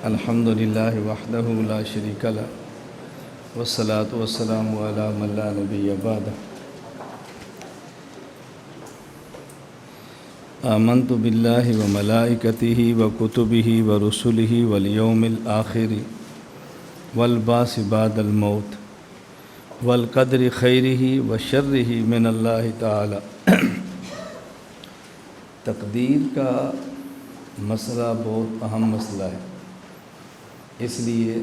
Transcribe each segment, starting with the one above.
الحمد للہ وحدہ لا شریک لہ والصلاة والسلام علی من لا نبی بعدہ آمنت باللہ وملائکتہ وکتبہ ورسلہ والیوم الآخر والبعث بعد الموت والقدر خیرہ وشرہ من اللہ تعالی۔ تقدیر کا مسئلہ بہت اہم مسئلہ ہے، اس لیے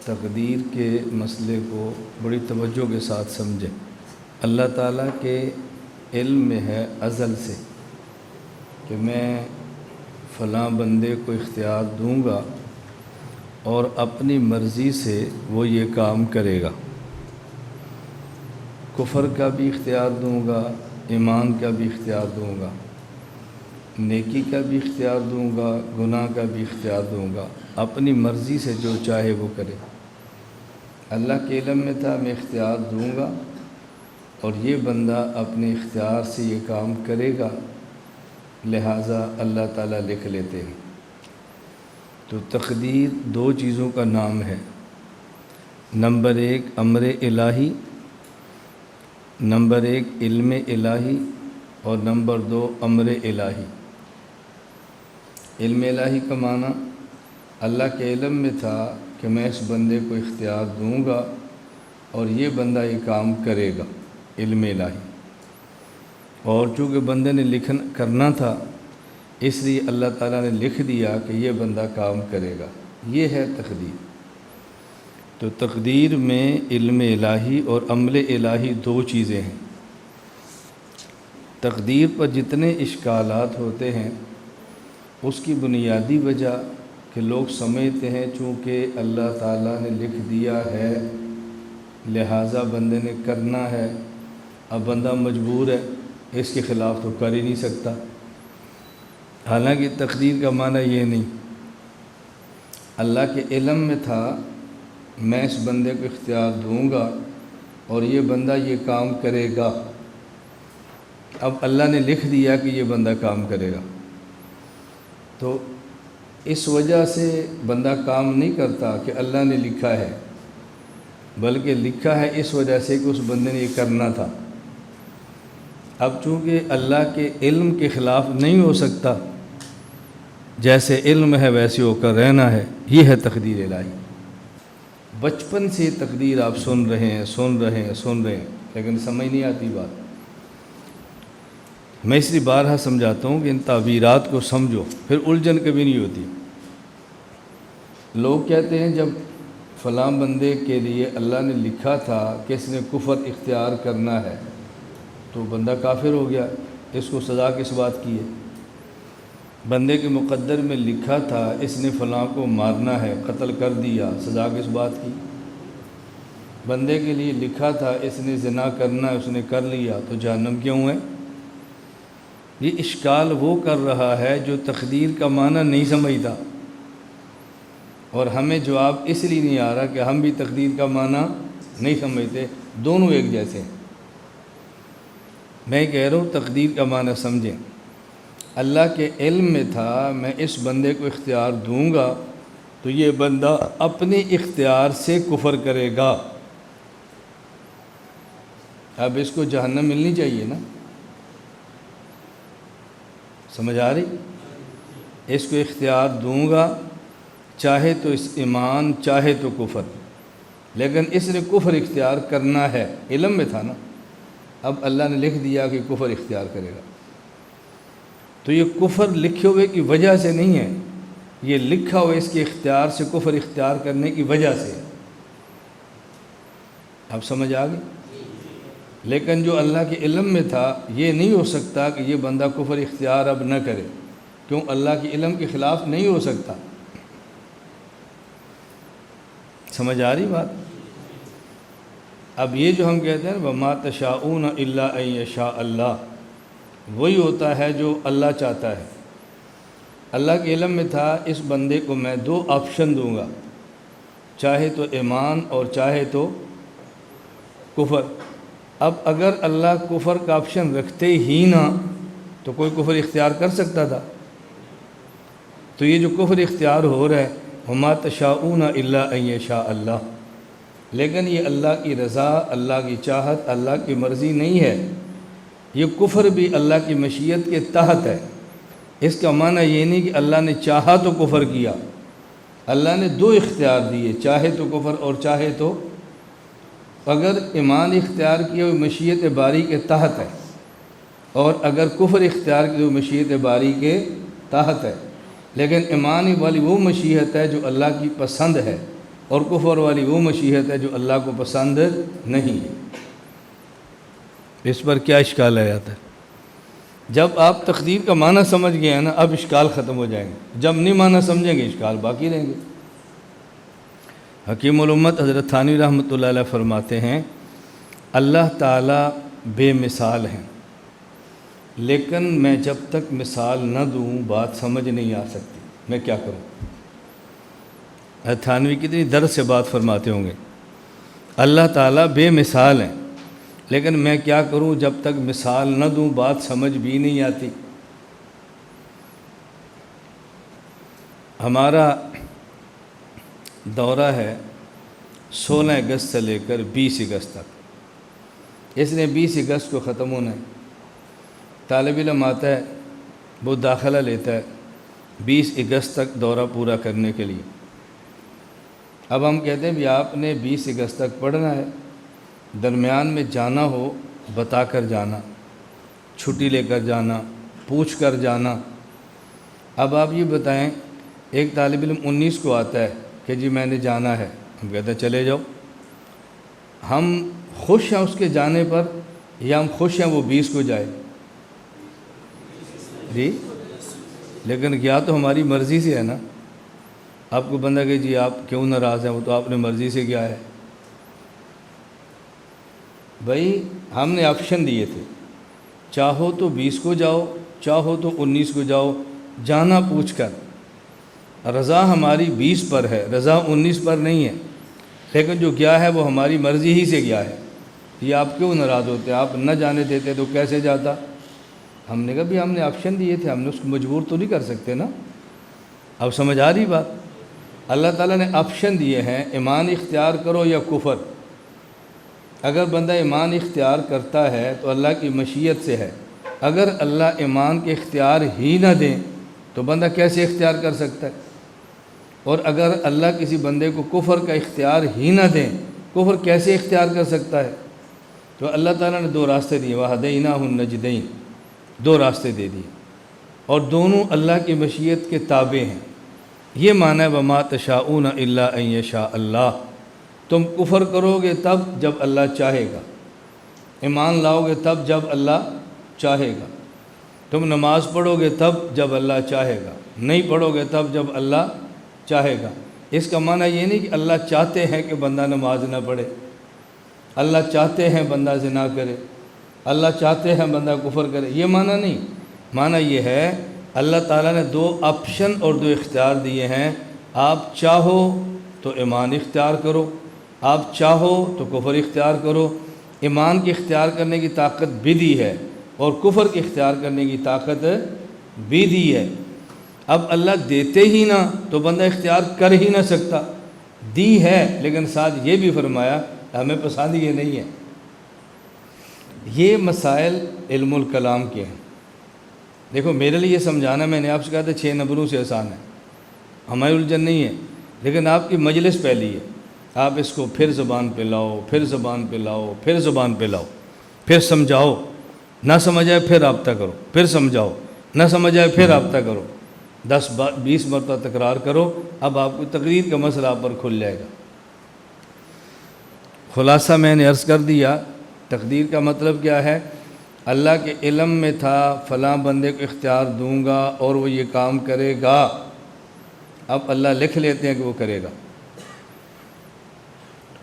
تقدیر کے مسئلے کو بڑی توجہ کے ساتھ سمجھیں۔ اللہ تعالیٰ کے علم میں ہے ازل سے کہ میں فلاں بندے کو اختیار دوں گا اور اپنی مرضی سے وہ یہ کام کرے گا۔ کفر کا بھی اختیار دوں گا، ایمان کا بھی اختیار دوں گا، نیکی کا بھی اختیار دوں گا، گناہ کا بھی اختیار دوں گا، اپنی مرضی سے جو چاہے وہ کرے۔ اللہ کے علم میں تھا میں اختیار دوں گا اور یہ بندہ اپنے اختیار سے یہ کام کرے گا، لہٰذا اللہ تعالیٰ لکھ لیتے ہیں۔ تو تقدیر دو چیزوں کا نام ہے، نمبر ایک امر الہی، نمبر ایک علم الہی، اور نمبر دو امر الہی۔ علم الہی کا معنی اللہ کے علم میں تھا کہ میں اس بندے کو اختیار دوں گا اور یہ بندہ یہ کام کرے گا، علم الہی۔ اور چونکہ بندے نے کرنا تھا، اس لیے اللہ تعالیٰ نے لکھ دیا کہ یہ بندہ کام کرے گا، یہ ہے تقدیر۔ تو تقدیر میں علم الہی اور عمل الہی دو چیزیں ہیں۔ تقدیر پر جتنے اشکالات ہوتے ہیں اس کی بنیادی وجہ کہ لوگ سمجھتے ہیں چونکہ اللہ تعالیٰ نے لکھ دیا ہے لہٰذا بندے نے کرنا ہے، اب بندہ مجبور ہے، اس کے خلاف تو کر ہی نہیں سکتا۔ حالانکہ تقدیر کا معنی یہ نہیں، اللہ کے علم میں تھا میں اس بندے کو اختیار دوں گا اور یہ بندہ یہ کام کرے گا، اب اللہ نے لکھ دیا کہ یہ بندہ کام کرے گا، تو اس وجہ سے بندہ کام نہیں کرتا کہ اللہ نے لکھا ہے، بلکہ لکھا ہے اس وجہ سے کہ اس بندے نے یہ کرنا تھا۔ اب چونکہ اللہ کے علم کے خلاف نہیں ہو سکتا، جیسے علم ہے ویسے ہو کر رہنا ہے، یہ ہے تقدیر الہی۔ بچپن سے تقدیر آپ سن رہے ہیں، لیکن سمجھ نہیں آتی بات۔ میں اس لیے بارہا سمجھاتا ہوں کہ ان تعبیرات کو سمجھو، پھر الجھن کبھی نہیں ہوتی۔ لوگ کہتے ہیں جب فلاں بندے کے لیے اللہ نے لکھا تھا کہ اس نے کفر اختیار کرنا ہے تو بندہ کافر ہو گیا، اس کو سزا کس بات کی ہے؟ بندے کے مقدر میں لکھا تھا اس نے فلاں کو مارنا ہے، قتل کر دیا، سزا کس بات کی؟ بندے کے لیے لکھا تھا اس نے زنا کرنا ہے، اس نے کر لیا، تو جہنم کیوں ہے؟ یہ اشکال وہ کر رہا ہے جو تقدیر کا معنی نہیں سمجھتا، اور ہمیں جواب اس لیے نہیں آ رہا کہ ہم بھی تقدیر کا معنی نہیں سمجھتے، دونوں ایک جیسے ہیں۔ میں کہہ رہا ہوں تقدیر کا معنی سمجھیں۔ اللہ کے علم میں تھا میں اس بندے کو اختیار دوں گا تو یہ بندہ اپنے اختیار سے کفر کرے گا، اب اس کو جہنم ملنی چاہیے نا؟ سمجھ آ رہی؟ اس کو اختیار دوں گا، چاہے تو اس ایمان چاہے تو کفر، لیکن اس نے کفر اختیار کرنا ہے، علم میں تھا نا، اب اللہ نے لکھ دیا کہ کفر اختیار کرے گا، تو یہ کفر لکھے ہوئے کی وجہ سے نہیں ہے، یہ لکھا ہوا اس کے اختیار سے کفر اختیار کرنے کی وجہ سے ہے۔ اب سمجھ آ گئی؟ لیکن جو اللہ کے علم میں تھا یہ نہیں ہو سکتا کہ یہ بندہ کفر اختیار اب نہ کرے، کیوں؟ اللہ کے علم کے خلاف نہیں ہو سکتا۔ سمجھ آ رہی بات؟ اب یہ جو ہم کہتے ہیں وَمَا تَشَاءُونَ إِلَّا أَن يَشَاءَ اللَّهُ، وہی ہوتا ہے جو اللہ چاہتا ہے۔ اللہ کے علم میں تھا اس بندے کو میں دو آپشن دوں گا، چاہے تو ایمان اور چاہے تو کفر۔ اب اگر اللہ کفر کا آپشن رکھتے ہی نہ تو کوئی کفر اختیار کر سکتا تھا؟ تو یہ جو کفر اختیار ہو رہا ہے وما تشاؤون الا ان یشاء اللہ، لیکن یہ اللہ کی رضا، اللہ کی چاہت، اللہ کی مرضی نہیں ہے۔ یہ کفر بھی اللہ کی مشیت کے تحت ہے۔ اس کا معنی یہ نہیں کہ اللہ نے چاہا تو کفر کیا، اللہ نے دو اختیار دیے، چاہے تو کفر اور چاہے تو، اگر ایمان اختیار کیا وہ مشیت باری کے تحت ہے، اور اگر کفر اختیار کیا وہ مشیت باری کے تحت ہے۔ لیکن ایمان والی وہ مشیت ہے جو اللہ کی پسند ہے، اور کفر والی وہ مشیت ہے جو اللہ کو پسند نہیں ہے۔ اس پر کیا اشکال آ جاتا ہے؟ جب آپ تقدیر کا معنی سمجھ گئے ہیں نا، اب اشکال ختم ہو جائیں گے۔ جب نہیں معنی سمجھیں گے اشکال باقی رہیں گے۔ حکیم الامت حضرت تھانوی رحمۃ اللہ علیہ فرماتے ہیں اللہ تعالیٰ بے مثال ہیں، لیکن میں جب تک مثال نہ دوں بات سمجھ نہیں آ سکتی، میں کیا کروں؟ حضرت تھانوی کتنی درد سے بات فرماتے ہوں گے۔ اللہ تعالیٰ بے مثال ہیں، لیکن میں کیا کروں جب تک مثال نہ دوں بات سمجھ بھی نہیں آتی۔ ہمارا دورہ ہے 16 اگست سے لے کر 20 اگست تک۔ اس نے 20 اگست کو ختم ہونا ہے۔ طالب علم آتا ہے، وہ داخلہ لیتا ہے 20 اگست تک دورہ پورا کرنے کے لیے۔ اب ہم کہتے ہیں بھی آپ نے 20 اگست تک پڑھنا ہے، درمیان میں جانا ہو بتا کر جانا، چھٹی لے کر جانا، پوچھ کر جانا۔ اب آپ یہ بتائیں، ایک طالب علم 19 کو آتا ہے کہ جی میں نے جانا ہے، ہم کہتے ہیں چلے جاؤ۔ ہم خوش ہیں اس کے جانے پر یا ہم خوش ہیں وہ 20 کو جائے؟ جی، لیکن کیا تو ہماری مرضی سے ہے نا۔ آپ کو بندہ کہ جی آپ کیوں ناراض ہیں، وہ تو آپ نے مرضی سے کیا ہے۔ بھائی ہم نے آپشن دیے تھے، چاہو تو 20 کو جاؤ، چاہو تو 19 کو جاؤ، جانا پوچھ کر۔ رضا ہماری 20 پر ہے، رضا 19 پر نہیں ہے، لیکن جو گیا ہے وہ ہماری مرضی ہی سے گیا ہے۔ یہ آپ کیوں ناراض ہوتے؟ آپ نہ جانے دیتے تو کیسے جاتا؟ ہم نے کہا بھی ہم نے آپشن دیے تھے، ہم نے اس کو مجبور تو نہیں کر سکتے نا۔ اب سمجھ آ رہی بات؟ اللہ تعالیٰ نے آپشن دیے ہیں، ایمان اختیار کرو یا کفر۔ اگر بندہ ایمان اختیار کرتا ہے تو اللہ کی مشیت سے ہے، اگر اللہ ایمان کے اختیار ہی نہ دیں تو بندہ کیسے اختیار کر سکتا ہے؟ اور اگر اللہ کسی بندے کو کفر کا اختیار ہی نہ دیں، کفر کیسے اختیار کر سکتا ہے؟ تو اللہ تعالیٰ نے دو راستے دیے، وَهَدَيْنَاهُ النَّجْدَيْنِ، دو راستے دے دیے، اور دونوں اللہ کی مشیت کے تابع ہیں۔ یہ معنی ہے وَمَا تَشَاءُونَ إِلَّا أَن يَشَاءَ اللَّهُ۔ تم کفر کرو گے تب جب اللہ چاہے گا، ایمان لاؤ گے تب جب اللہ چاہے گا، تم نماز پڑھو گے تب جب اللہ چاہے گا، نہیں پڑھو گے تب جب اللہ چاہے گا۔ اس کا معنی یہ نہیں کہ اللہ چاہتے ہیں کہ بندہ نماز نہ پڑھے، اللہ چاہتے ہیں بندہ زنا کرے، اللہ چاہتے ہیں بندہ کفر کرے، یہ معنی نہیں۔ معنی یہ ہے اللہ تعالیٰ نے دو آپشن اور دو اختیار دیے ہیں، آپ چاہو تو ایمان اختیار کرو، آپ چاہو تو کفر اختیار کرو۔ ایمان کی اختیار کرنے کی طاقت بھی دی ہے اور کفر کی اختیار کرنے کی طاقت بھی دی ہے۔ اب اللہ دیتے ہی نہ تو بندہ اختیار کر ہی نہ سکتا، دی ہے لیکن ساتھ یہ بھی فرمایا ہمیں پسند یہ نہیں ہے۔ یہ مسائل علم الکلام کے ہیں۔ دیکھو میرے لیے سمجھانا، میں نے آپ سے کہا تھا 6 نمبروں سے آسان ہے، ہمیں الجھن نہیں ہے، لیکن آپ کی مجلس پہلی ہے، آپ اس کو پھر زبان پہ لاؤ، پھر زبان پہ لاؤ، پھر زبان پہ لاؤ، پھر سمجھاؤ، نہ سمجھ آئے پھر رابطہ کرو، پھر سمجھاؤ، نہ سمجھ آئے پھر رابطہ کرو، 10-20 مرتبہ تکرار کرو، اب آپ کو تقریر کا مسئلہ آپ پر کھل جائے گا۔ خلاصہ میں نے عرض کر دیا، تقدیر کا مطلب کیا ہے؟ اللہ کے علم میں تھا فلاں بندے کو اختیار دوں گا اور وہ یہ کام کرے گا، اب اللہ لکھ لیتے ہیں کہ وہ کرے گا۔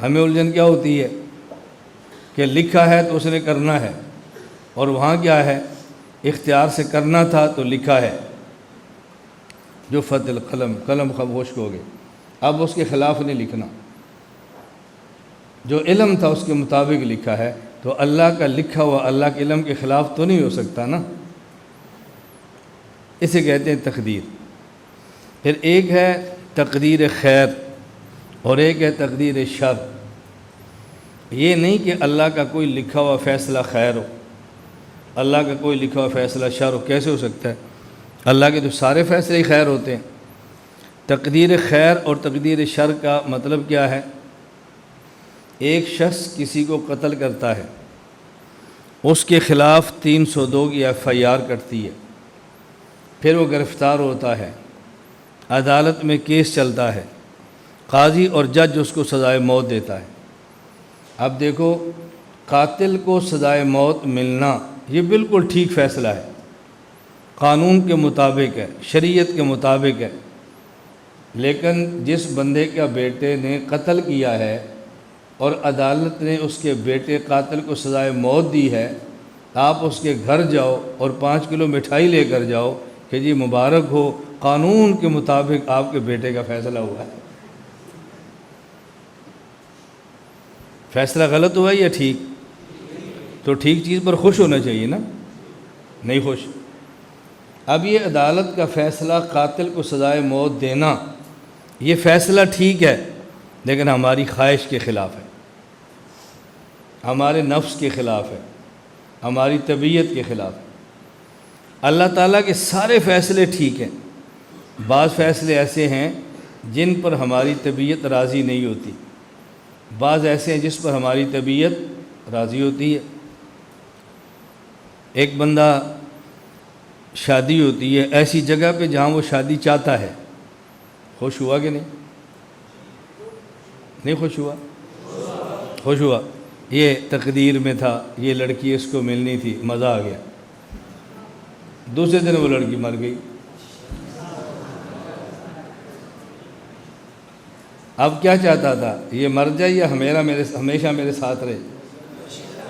ہمیں الجھن کیا ہوتی ہے کہ لکھا ہے تو اس نے کرنا ہے، اور وہاں کیا ہے؟ اختیار سے کرنا تھا تو لکھا ہے، جو فت القلم، قلم خاموش ہو گئے، اب اس کے خلاف نہیں لکھنا، جو علم تھا اس کے مطابق لکھا ہے، تو اللہ کا لکھا ہوا اللہ کے علم کے خلاف تو نہیں ہو سکتا نا۔ اسے کہتے ہیں تقدیر۔ پھر ایک ہے تقدیر خیر اور ایک ہے تقدیر شر۔ یہ نہیں کہ اللہ کا کوئی لکھا ہوا فیصلہ خیر ہو، اللہ کا کوئی لکھا ہوا فیصلہ شر ہو، کیسے ہو سکتا ہے؟ اللہ کے تو سارے فیصلے ہی خیر ہوتے ہیں۔ تقدیر خیر اور تقدیر شر کا مطلب کیا ہے؟ ایک شخص کسی کو قتل کرتا ہے، اس کے خلاف 302 کی FIR کٹتی ہے، پھر وہ گرفتار ہوتا ہے، عدالت میں کیس چلتا ہے، قاضی اور جج اس کو سزائے موت دیتا ہے۔ اب دیکھو، قاتل کو سزائے موت ملنا یہ بالکل ٹھیک فیصلہ ہے، قانون کے مطابق ہے، شریعت کے مطابق ہے۔ لیکن جس بندے کا بیٹے نے قتل کیا ہے اور عدالت نے اس کے بیٹے قاتل کو سزائے موت دی ہے، آپ اس کے گھر جاؤ اور 5 کلو مٹھائی لے کر جاؤ کہ جی مبارک ہو، قانون کے مطابق آپ کے بیٹے کا فیصلہ ہوا ہے۔ فیصلہ غلط ہوا یا ٹھیک؟ تو ٹھیک چیز پر خوش ہونا چاہیے نا، نہیں خوش۔ اب یہ عدالت کا فیصلہ قاتل کو سزائے موت دینا، یہ فیصلہ ٹھیک ہے، لیکن ہماری خواہش کے خلاف ہے، ہمارے نفس کے خلاف ہے، ہماری طبیعت کے خلاف ہے۔ اللہ تعالیٰ کے سارے فیصلے ٹھیک ہیں، بعض فیصلے ایسے ہیں جن پر ہماری طبیعت راضی نہیں ہوتی، بعض ایسے ہیں جس پر ہماری طبیعت راضی ہوتی ہے۔ ایک بندہ شادی ہوتی ہے ایسی جگہ پہ جہاں وہ شادی چاہتا ہے، خوش ہوا کہ نہیں خوش ہوا؟ خوش ہوا۔ یہ تقدیر میں تھا، یہ لڑکی اس کو ملنی تھی، مزہ آ گیا۔ دوسرے دن وہ لڑکی مر گئی۔ اب کیا چاہتا تھا؟ یہ مر جائے یا ہمیشہ میرے ساتھ رہے؟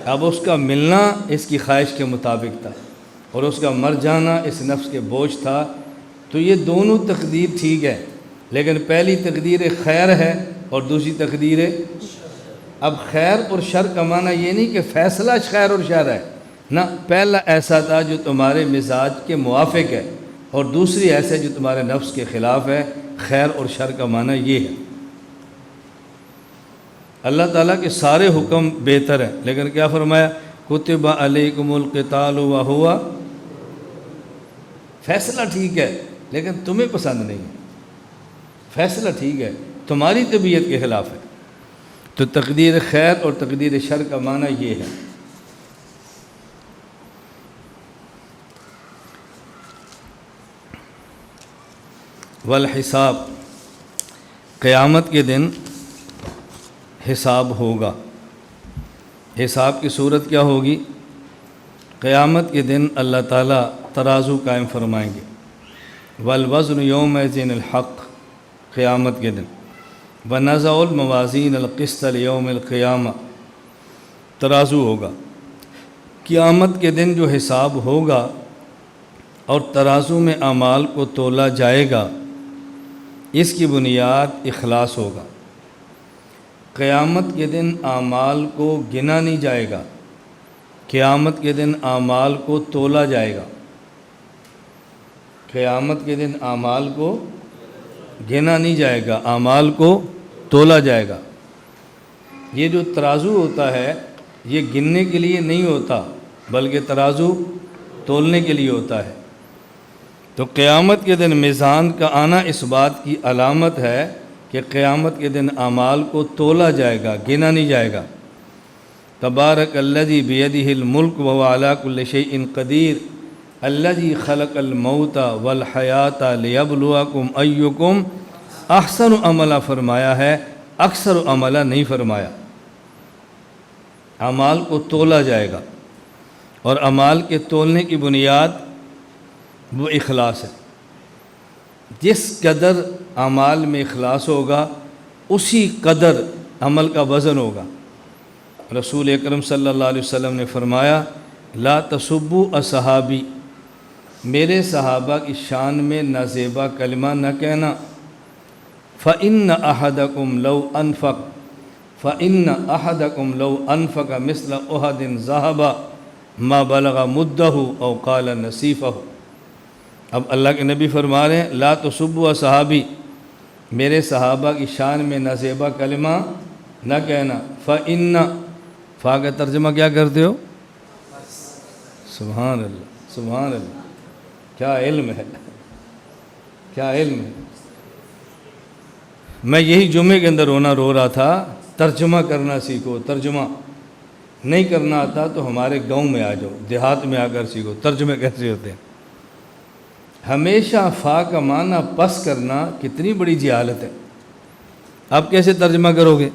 اب اس کا ملنا اس کی خواہش کے مطابق تھا اور اس کا مر جانا اس نفس کے بوجھ تھا۔ تو یہ دونوں تقدیر ٹھیک ہے، لیکن پہلی تقدیر خیر ہے اور دوسری تقدیر۔ اب خیر اور شر کا معنی یہ نہیں کہ فیصلہ خیر اور شر ہے، نہ، پہلا ایسا تھا جو تمہارے مزاج کے موافق ہے اور دوسری ایسے جو تمہارے نفس کے خلاف ہے۔ خیر اور شر کا معنی یہ ہے۔ اللہ تعالیٰ کے سارے حکم بہتر ہیں، لیکن کیا فرمایا؟ کتب علیکم القتال وہو، فیصلہ ٹھیک ہے لیکن تمہیں پسند نہیں ہے، فیصلہ ٹھیک ہے، تمہاری طبیعت کے خلاف ہے۔ تو تقدیر خیر اور تقدیر شر کا معنی یہ ہے۔ والحساب، قیامت کے دن حساب ہوگا۔ حساب کی صورت کیا ہوگی؟ قیامت کے دن اللہ تعالیٰ ترازو قائم فرمائیں گے۔ والوزن یومئذ الحق، قیامت کے دن۔ ونضع الموازین القسط لیوم القیامہ، ترازو ہوگا۔ قیامت کے دن جو حساب ہوگا اور ترازو میں اعمال کو تولا جائے گا، اس کی بنیاد اخلاص ہوگا۔ قیامت کے دن اعمال کو گنا نہیں جائے گا، قیامت کے دن اعمال کو تولا جائے گا۔ قیامت کے دن اعمال کو گنا نہیں جائے گا، اعمال کو تولا جائے گا۔ یہ جو ترازو ہوتا ہے یہ گننے کے لیے نہیں ہوتا، بلکہ ترازو تولنے کے لیے ہوتا ہے۔ تو قیامت کے دن میزان کا آنا اس بات کی علامت ہے کہ قیامت کے دن اعمال کو تولا جائے گا، گنا نہیں جائے گا۔ تبارک الذی بیدہ الملک وہو علی کل شیء قدیر الذی خلق الموت والحیات لیبلوکم ایکم احسن عملا فرمایا ہے، اکثر عملا نہیں فرمایا۔ اعمال کو تولا جائے گا، اور اعمال کے تولنے کی بنیاد وہ اخلاص ہے۔ جس قدر اعمال میں اخلاص ہوگا اسی قدر عمل کا وزن ہوگا۔ رسول اکرم صلی اللہ علیہ وسلم نے فرمایا، لا تسبوا اصحابی، میرے صحابہ کی شان میں نازیبا کلمہ نہ کہنا۔ فإن أحدكم لو أنفق مثل أحد ذهبا ما بلغ مدہ او قال نصیفہ۔ اب اللہ کے نبی فرما رہے ہیں لا تسبوا صحابی، میرے صحابہ کی شان میں نازیبہ کلمہ نہ کہنا۔ فَإِنَّ، فا کا ترجمہ کیا کرتے ہو؟ سبحان اللہ، سبحان اللہ، کیا علم ہے، کیا علم ہے۔ میں یہی جمعے کے اندر رو رہا تھا، ترجمہ کرنا سیکھو، ترجمہ نہیں کرنا آتا تو ہمارے گاؤں میں آ جاؤ، دیہات میں آ کر سیکھو ترجمے کیسے ہوتے ہیں۔ ہمیشہ فا کا معنی پس کرنا کتنی بڑی جہالت ہے۔ اب کیسے ترجمہ کرو گے؟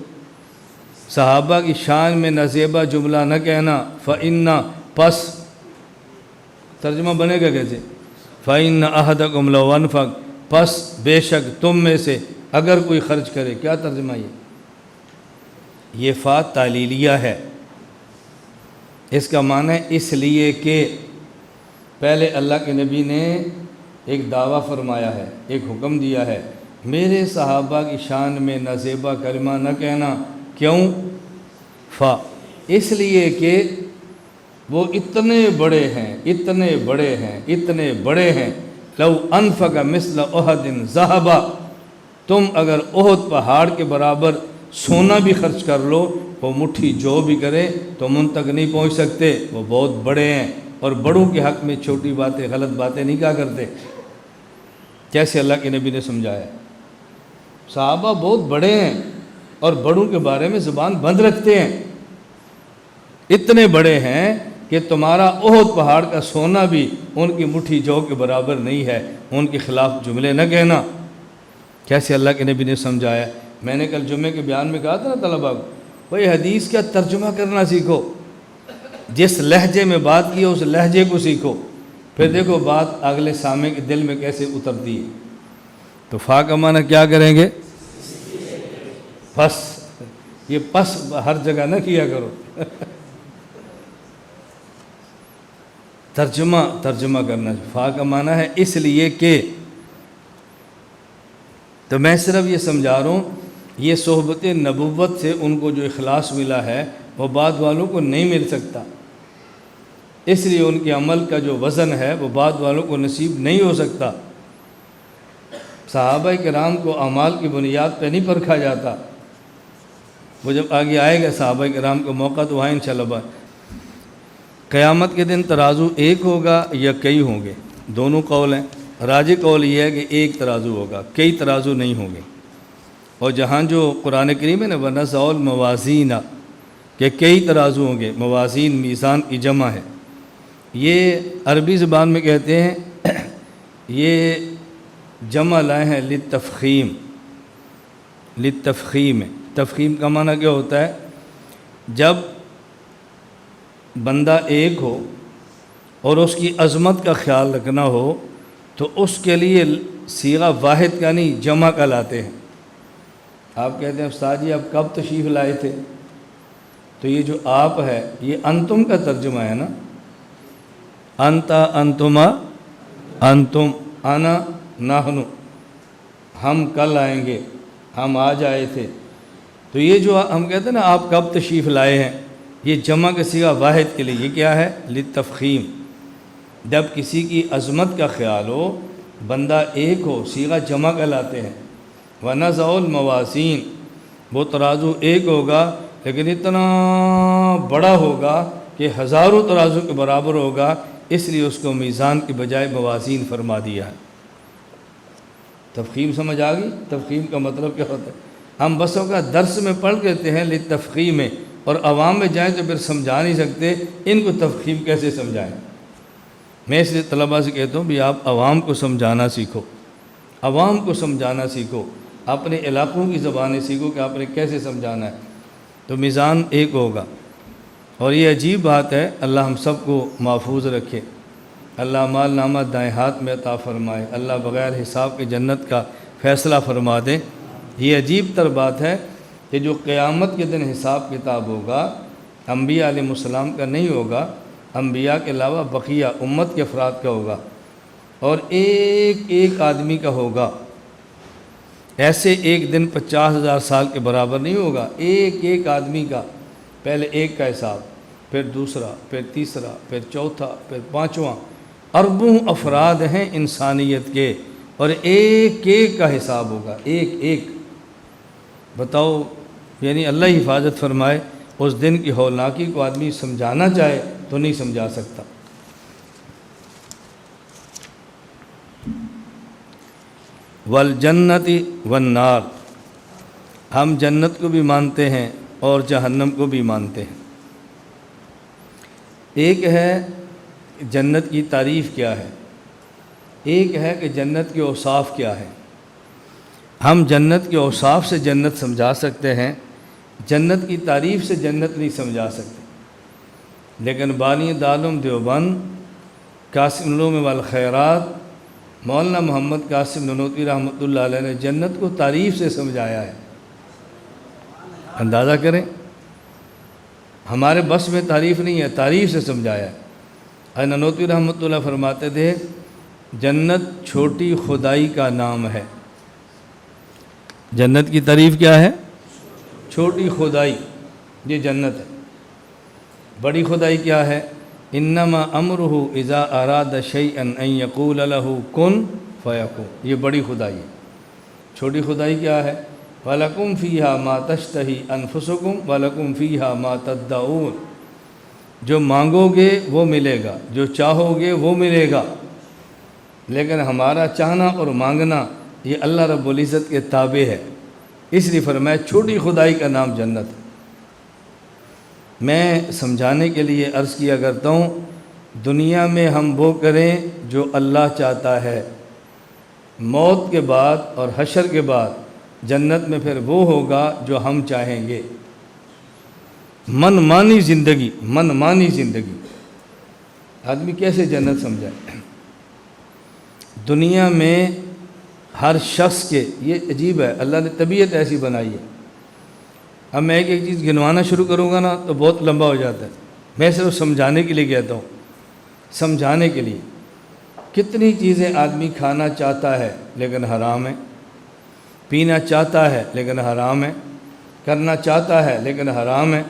صحابہ کی شان میں نازیبہ جملہ نہ کہنا، فَإِنَّ، پس ترجمہ بنے گا کیسے؟ فَإِنَّ أَحَدَكُمْ لَوْ أَنفَقَ، پس بے شک تم میں سے اگر کوئی خرچ کرے، کیا ترجمہ یہ فا تعلیلیہ ہے۔ اس کا معنی ہے اس لیے کہ پہلے اللہ کے نبی نے ایک دعویٰ فرمایا ہے، ایک حکم دیا ہے، میرے صحابہ کی شان میں نازیبہ کلمہ نہ کہنا۔ کیوں؟ فا، اس لیے کہ وہ اتنے بڑے ہیں، اتنے بڑے ہیں، اتنے بڑے ہیں۔ لو انفق مثل احد ذهب، تم اگر احد پہاڑ کے برابر سونا بھی خرچ کر لو، وہ مٹھی جو بھی کرے تم ان تک نہیں پہنچ سکتے، وہ بہت بڑے ہیں۔ اور بڑوں کے حق میں چھوٹی باتیں، غلط باتیں نہیں کہا کرتے، جیسے اللہ کے نبی نے سمجھایا۔ صحابہ بہت بڑے ہیں اور بڑوں کے بارے میں زبان بند رکھتے ہیں، اتنے بڑے ہیں کہ تمہارا احد پہاڑ کا سونا بھی ان کی مٹھی جو کے برابر نہیں ہے، ان کے خلاف جملے نہ کہنا۔ کیسے اللہ کے نبی نے سمجھایا۔ میں نے کل جمعے کے بیان میں کہا تھا نا طلباء کو، بھائی حدیث کا ترجمہ کرنا سیکھو، جس لہجے میں بات کی ہے اس لہجے کو سیکھو، پھر دیکھو بات اگلے سامع کے دل میں کیسے اترتی ہے۔ تو فا کا معنی کیا کریں گے؟ پس، یہ پس ہر جگہ نہ کیا کرو۔ ترجمہ کرنا، فا کا معنی ہے اس لیے کہ۔ تو میں صرف یہ سمجھا رہا ہوں، یہ صحبت نبوت سے ان کو جو اخلاص ملا ہے وہ بعد والوں کو نہیں مل سکتا، اس لیے ان کے عمل کا جو وزن ہے وہ بعد والوں کو نصیب نہیں ہو سکتا۔ صحابہ کرام کو اعمال کی بنیاد پہ نہیں پرکھا جاتا، وہ جب آگے آئے گا صحابہ کرام کو موقع تو وہاں انشاءاللہ۔ قیامت کے دن ترازو ایک ہوگا یا کئی ہوں گے، دونوں قول ہیں۔ راجح قول یہ ہے کہ ایک ترازو ہوگا، کئی ترازو نہیں ہوں گے۔ اور جہاں جو قرآن کریم ہے نا، وَنَزَعُ الْمَوَازِينَ، کہ کئی ترازو ہوں گے، موازین میزان کی جمع ہے۔ یہ عربی زبان میں کہتے ہیں، یہ جمع لائے ہیں للتفخیم، للتفخیم ہے۔ تفخیم کا معنی کیا ہوتا ہے؟ جب بندہ ایک ہو اور اس کی عظمت کا خیال رکھنا ہو تو اس کے لیے صیغہ واحد کا نہیں جمع کا لاتے ہیں۔ آپ کہتے ہیں استاد جی آپ کب تشریف لائے تھے؟ تو یہ جو آپ ہے یہ انتم کا ترجمہ ہے نا، انتا انتما انتم، انا نحن، ہم کل آئیں گے، ہم آج آئے تھے۔ تو یہ جو ہم کہتے ہیں نا آپ کب تشریف لائے ہیں، یہ جمع کا صیغہ واحد کے لیے، یہ کیا ہے؟ للتفخیم۔ جب کسی کی عظمت کا خیال ہو، بندہ ایک ہو، صیغہ جمع کا لاتے ہیں۔ وَنَزَعُ الْمَوَازِينَ، وہ ترازو ایک ہوگا لیکن اتنا بڑا ہوگا کہ ہزاروں ترازو کے برابر ہوگا، اس لیے اس کو میزان کی بجائے موازین فرما دیا ہے۔ تفخیم سمجھ آ گئی؟ تفخیم کا مطلب کیا ہوتا ہے؟ ہم بسوں کا درس میں پڑھ لیتے ہیں للتفخیم میں، اور عوام میں جائیں تو پھر سمجھا نہیں سکتے، ان کو تفخیم کیسے سمجھائیں؟ میں اس لیے طلباء سے کہتا ہوں بھی آپ عوام کو سمجھانا سیکھو، عوام کو سمجھانا سیکھو، اپنے علاقوں کی زبانیں سیکھو کہ آپ نے کیسے سمجھانا ہے، تو میزان ایک ہوگا۔ اور یہ عجیب بات ہے، اللہ ہم سب کو محفوظ رکھے، اللہ مال نامہ دائیں ہاتھ میں عطا فرمائے، اللہ بغیر حساب کے جنت کا فیصلہ فرما دے۔ یہ عجیب تر بات ہے کہ جو قیامت کے دن حساب کتاب ہوگا انبیاء علیہ السلام کا نہیں ہوگا، انبیاء کے علاوہ بقیہ امت کے افراد کا ہوگا، اور ایک ایک آدمی کا ہوگا۔ ایسے ایک دن 50,000 سال کے برابر نہیں ہوگا، ایک ایک آدمی کا، پہلے ایک کا حساب، پھر دوسرا، پھر تیسرا، پھر چوتھا، پھر پانچواں۔ اربوں افراد ہیں انسانیت کے اور ایک ایک کا حساب ہوگا، ایک ایک۔ بتاؤ، یعنی اللہ حفاظت فرمائے، اس دن کی ہولناکی کو آدمی سمجھانا چاہے تو نہیں سمجھا سکتا۔ والجنت والنار، ہم جنت کو بھی مانتے ہیں اور جہنم کو بھی مانتے ہیں۔ ایک ہے جنت کی تعریف کیا ہے، ایک ہے کہ جنت کے اوصاف کیا ہے۔ ہم جنت کے اوصاف سے جنت سمجھا سکتے ہیں، جنت کی تعریف سے جنت نہیں سمجھا سکتے۔ لیکن بانی دارالعلوم دیوبند قاسم العلوم والخیرات مولانا محمد قاسم نانوتوی رحمۃ اللہ علیہ نے جنت کو تعریف سے سمجھایا ہے۔ اندازہ کریں، ہمارے بس میں تعریف نہیں ہے، تعریف سے سمجھایا ہے۔ نانوتوی رحمۃ اللہ فرماتے تھے جنت چھوٹی خدائی کا نام ہے۔ جنت کی تعریف کیا ہے؟ چھوٹی خدائی، یہ جنت ہے۔ بڑی خدائی کیا ہے؟ انما امرہ اذا اراد شیئا ان یقول له کن فیکون، یہ بڑی خدائی ہے۔ چھوٹی خدائی کیا ہے؟ وَلَكُمْ فِيهَا مَا تَشْتَهِي أَنفُسُكُمْ وَلَكُمْ فِيهَا مَا تَدَّعُونَ، جو مانگو گے وہ ملے گا، جو چاہو گے وہ ملے گا۔ لیکن ہمارا چاہنا اور مانگنا یہ اللہ رب العزت کے تابع ہے، اس لیے فرمایا چھوٹی خدائی کا نام جنت ہے۔ میں سمجھانے کے لیے عرض کیا کرتا ہوں، دنیا میں ہم وہ کریں جو اللہ چاہتا ہے، موت کے بعد اور حشر کے بعد جنت میں پھر وہ ہوگا جو ہم چاہیں گے۔ من مانی زندگی، من مانی زندگی، آدمی کیسے جنت سمجھائے؟ دنیا میں ہر شخص کے، یہ عجیب ہے، اللہ نے طبیعت ایسی بنائی ہے۔ اب میں ایک ایک چیز گنوانا شروع کروں گا نا تو بہت لمبا ہو جاتا ہے، میں صرف سمجھانے کے لیے کہتا ہوں، سمجھانے کے لیے۔ کتنی چیزیں آدمی کھانا چاہتا ہے لیکن حرام ہے، پینا چاہتا ہے لیکن حرام ہے، کرنا چاہتا ہے لیکن حرام ہے۔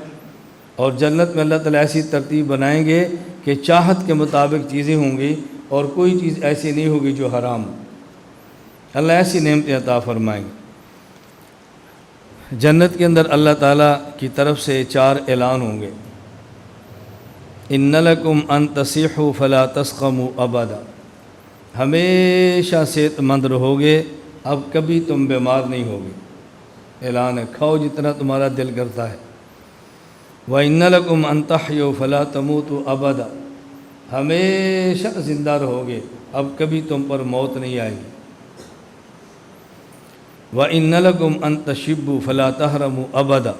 اور جنت میں اللہ تعالیٰ ایسی ترتیب بنائیں گے کہ چاہت کے مطابق چیزیں ہوں گی اور کوئی چیز ایسی نہیں ہوگی جو حرام ہو۔ اللہ ایسی نعمتیں عطا فرمائیں گے۔ جنت کے اندر اللہ تعالیٰ کی طرف سے 4 اعلان ہوں گے۔ ان لکم ان تصیحوا فلا تسقموا ابدا، ہمیشہ صحت مند رہو گے، اب کبھی تم بیمار نہیں ہوگے۔ اعلان ہے، کھاؤ جتنا تمہارا دل کرتا ہے۔ وَإِنَّ لَكُمْ أَن تَحْيُوا فَلَا تَمُوتُوا أَبَدًا، ہمیشہ زندہ رہو گے، اب کبھی تم پر موت نہیں آئے گی۔ وَإِنَّ لَكُمْ أَن تَشِبُّوا فَلَا تَحْرَمُوا أَبَدًا،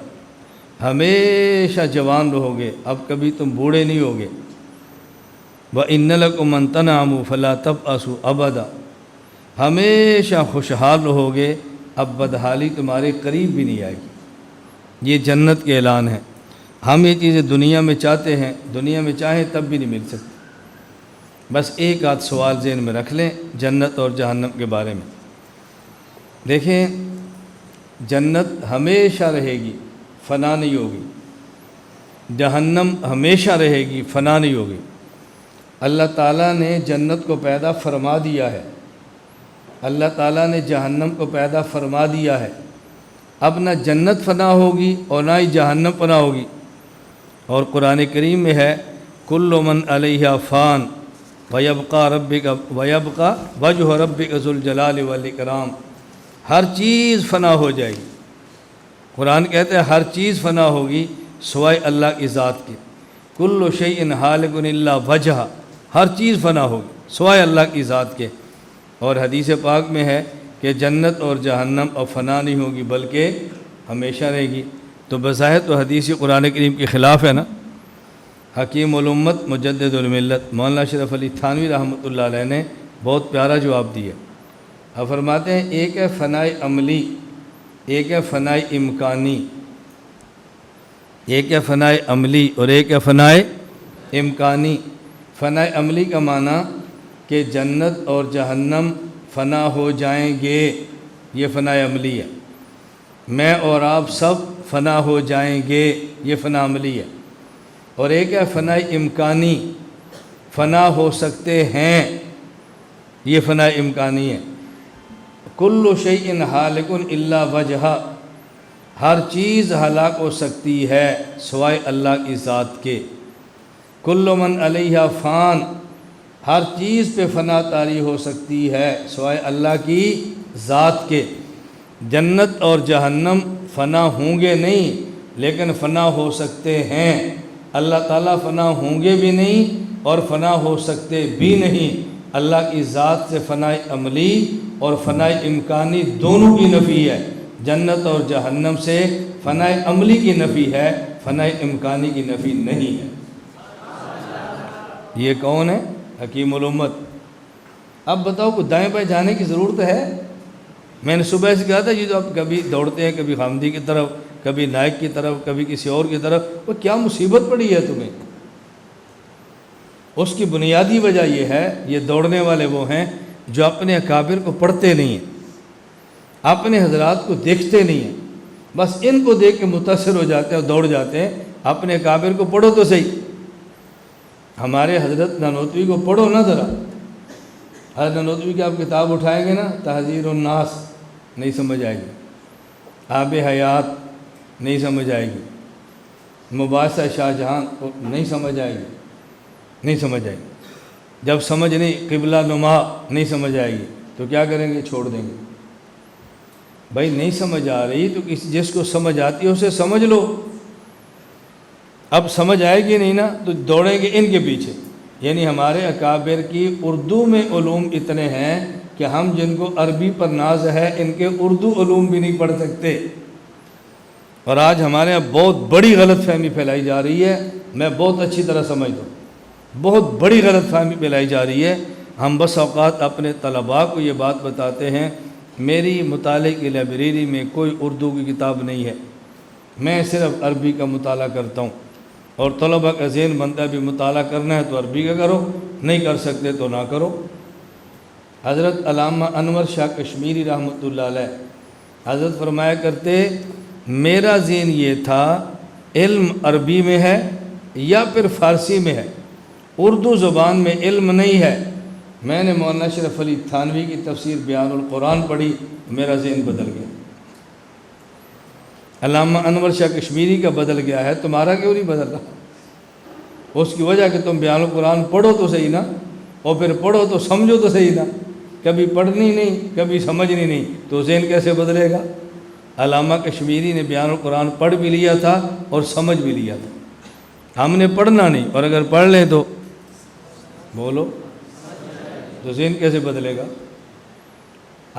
ہمیشہ جوان رہو گے، اب کبھی تم بوڑھے نہیں ہوگے۔ وَإِنَّ لَكُمْ أَن تَنَامُوا فَلَا تَبْأَسُوا أَبَدًا، ہمیشہ خوشحال رہو گے، اب بدحالی تمہارے قریب بھی نہیں آئے گی۔ یہ جنت کے اعلان ہے۔ ہم یہ چیزیں دنیا میں چاہتے ہیں، دنیا میں چاہیں تب بھی نہیں مل سکتی۔ بس ایک آدھ سوال ذہن میں رکھ لیں جنت اور جہنم کے بارے میں۔ دیکھیں، جنت ہمیشہ رہے گی، فنا نہیں ہوگی۔ جہنم ہمیشہ رہے گی، فنا نہیں ہوگی۔ اللہ تعالیٰ نے جنت کو پیدا فرما دیا ہے، اللہ تعالیٰ نے جہنم کو پیدا فرما دیا ہے۔ اب نہ جنت فنا ہوگی اور نہ ہی جہنم فنا ہوگی۔ اور قرآن کریم میں ہے کل من علیہ فان ویبقى وجہ ربک ذو الجلال والاکرام، ہر چیز فنا ہو جائے گی۔ قرآن کہتے ہیں ہر چیز فنا ہوگی سوائے اللہ کی ذات کے۔ کل شیء ہالک الا وجہ، ہر چیز فنا ہوگی سوائے اللہ کی ذات کے۔ اور حدیث پاک میں ہے کہ جنت اور جہنم اب فنا نہیں ہوگی بلکہ ہمیشہ رہے گی۔ تو بظاہر تو حدیث قرآن کریم کے خلاف ہے نا۔ حکیم الامت مجدد الملت مولانا اشرف علی تھانوی رحمۃ اللہ علیہ نے بہت پیارا جواب دیا۔ اب فرماتے ہیں ایک ہے فنائے عملی، ایک ہے فنائے امکانی، ایک ہے فنائے عملی اور ایک ہے فنائے امکانی۔ فنائے عملی کا معنی کہ جنت اور جہنم فنا ہو جائیں گے، یہ فنائے عملی ہے۔ میں اور آپ سب فنا ہو جائیں گے، یہ فنا عملی ہے۔ اور ایک ہے فنائے امکانی، فنا ہو سکتے ہیں، یہ فنائے امکانی ہے۔ کل شیء ہالک الا وجہہ، ہر چیز ہلاک ہو سکتی ہے سوائے اللہ کی ذات کے۔ کل من علیہا فان، ہر چیز پہ فنا طاری ہو سکتی ہے سوائے اللہ کی ذات کے۔ جنت اور جہنم فنا ہوں گے نہیں لیکن فنا ہو سکتے ہیں، اللہ تعالیٰ فنا ہوں گے بھی نہیں اور فنا ہو سکتے بھی نہیں۔ اللہ کی ذات سے فنا عملی اور فنا امکانی دونوں کی نفی ہے، جنت اور جہنم سے فنا عملی کی نفی ہے، فنا امکانی کی نفی نہیں ہے۔ یہ کون ہے؟ حکیم الامت۔ اب بتاؤ کہ دائیں بائیں جانے کی ضرورت ہے؟ میں نے صبح سے کہا تھا یہ جو آپ کبھی دوڑتے ہیں، کبھی خامدی کی طرف، کبھی نائک کی طرف، کبھی کسی اور کی طرف، وہ کیا مصیبت پڑی ہے تمہیں؟ اس کی بنیادی وجہ یہ ہے، یہ دوڑنے والے وہ ہیں جو اپنے اکابر کو پڑھتے نہیں ہیں، اپنے حضرات کو دیکھتے نہیں ہیں، بس ان کو دیکھ کے متاثر ہو جاتے ہیں اور دوڑ جاتے ہیں۔ اپنے اکابر کو پڑھو تو صحیح، ہمارے حضرت نانوتوی کو پڑھو نا ذرا۔ حضرت نانوتوی کی آپ کتاب اٹھائیں گے نا، تحذیر الناس نہیں سمجھ آئے گی، آب حیات نہیں سمجھ آئے گی، مباحثہ شاہ جہاں نہیں سمجھ آئے گی، نہیں سمجھ آئے گی۔ جب سمجھ نہیں، قبلہ نما نہیں سمجھ آئے گی تو کیا کریں گے؟ چھوڑ دیں گے۔ بھائی نہیں سمجھ آ رہی تو جس کو سمجھ آتی ہے اسے سمجھ لو۔ اب سمجھ آئے گی نہیں نا تو دوڑیں گے ان کے پیچھے۔ یعنی ہمارے اکابر کی اردو میں علوم اتنے ہیں کہ ہم جن کو عربی پر ناز ہے ان کے اردو علوم بھی نہیں پڑھ سکتے۔ اور آج ہمارے یہاں بہت بڑی غلط فہمی پھیلائی جا رہی ہے، میں بہت اچھی طرح سمجھتا ہوں، بہت بڑی غلط فہمی پھیلائی جا رہی ہے۔ ہم بس اوقات اپنے طلباء کو یہ بات بتاتے ہیں، میری مطالعے کی لائبریری میں کوئی اردو کی کتاب نہیں ہے، میں صرف عربی کا مطالعہ کرتا ہوں، اور طلباء کا ذہن بنتا بھی مطالعہ کرنا ہے تو عربی کا کرو، نہیں کر سکتے تو نہ کرو۔ حضرت علامہ انور شاہ کشمیری رحمۃ اللہ علیہ حضرت فرمایا کرتے، میرا ذہن یہ تھا علم عربی میں ہے یا پھر فارسی میں ہے، اردو زبان میں علم نہیں ہے۔ میں نے مولانا اشرف علی تھانوی کی تفسیر بیان القرآن پڑھی، میرا ذہن بدل گیا۔ علامہ انور شاہ کشمیری کا بدل گیا ہے، تمہارا کیوں نہیں بدل رہا؟ اس کی وجہ کہ تم بیان القرآن پڑھو تو صحیح نا، اور پھر پڑھو تو سمجھو تو صحیح نا۔ کبھی پڑھنی نہیں، کبھی سمجھنی نہیں، تو ذہن کیسے بدلے گا؟ علامہ کشمیری نے بیان القرآن پڑھ بھی لیا تھا اور سمجھ بھی لیا تھا، ہم نے پڑھنا نہیں، اور اگر پڑھ لیں تو بولو تو ذہن کیسے بدلے گا؟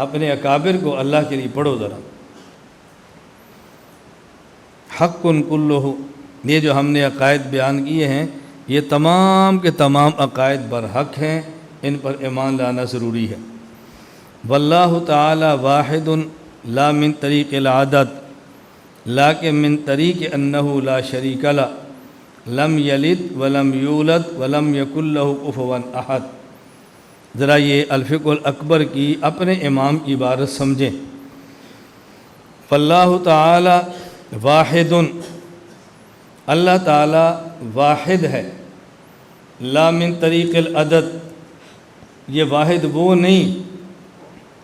اپنے اکابر کو اللہ کے لیے پڑھو ذرا۔ حق کلہ، یہ جو ہم نے عقائد بیان کیے ہیں یہ تمام کے تمام عقائد برحق ہیں، ان پر ایمان لانا ضروری ہے۔ واللہ تعالی واحد لا من طریق العدد لیکن من طریق انہ لا شریک لہ لم یلد ولم یولد ولم یکن لہ کفوا احد۔ ذرا یہ الفقہ الاکبر کی اپنے امام کی عبارت سمجھیں۔ فاللہ تعالی واحد، اللہ تعالی واحد ہے، لا من طریق العدد، یہ واحد وہ نہیں،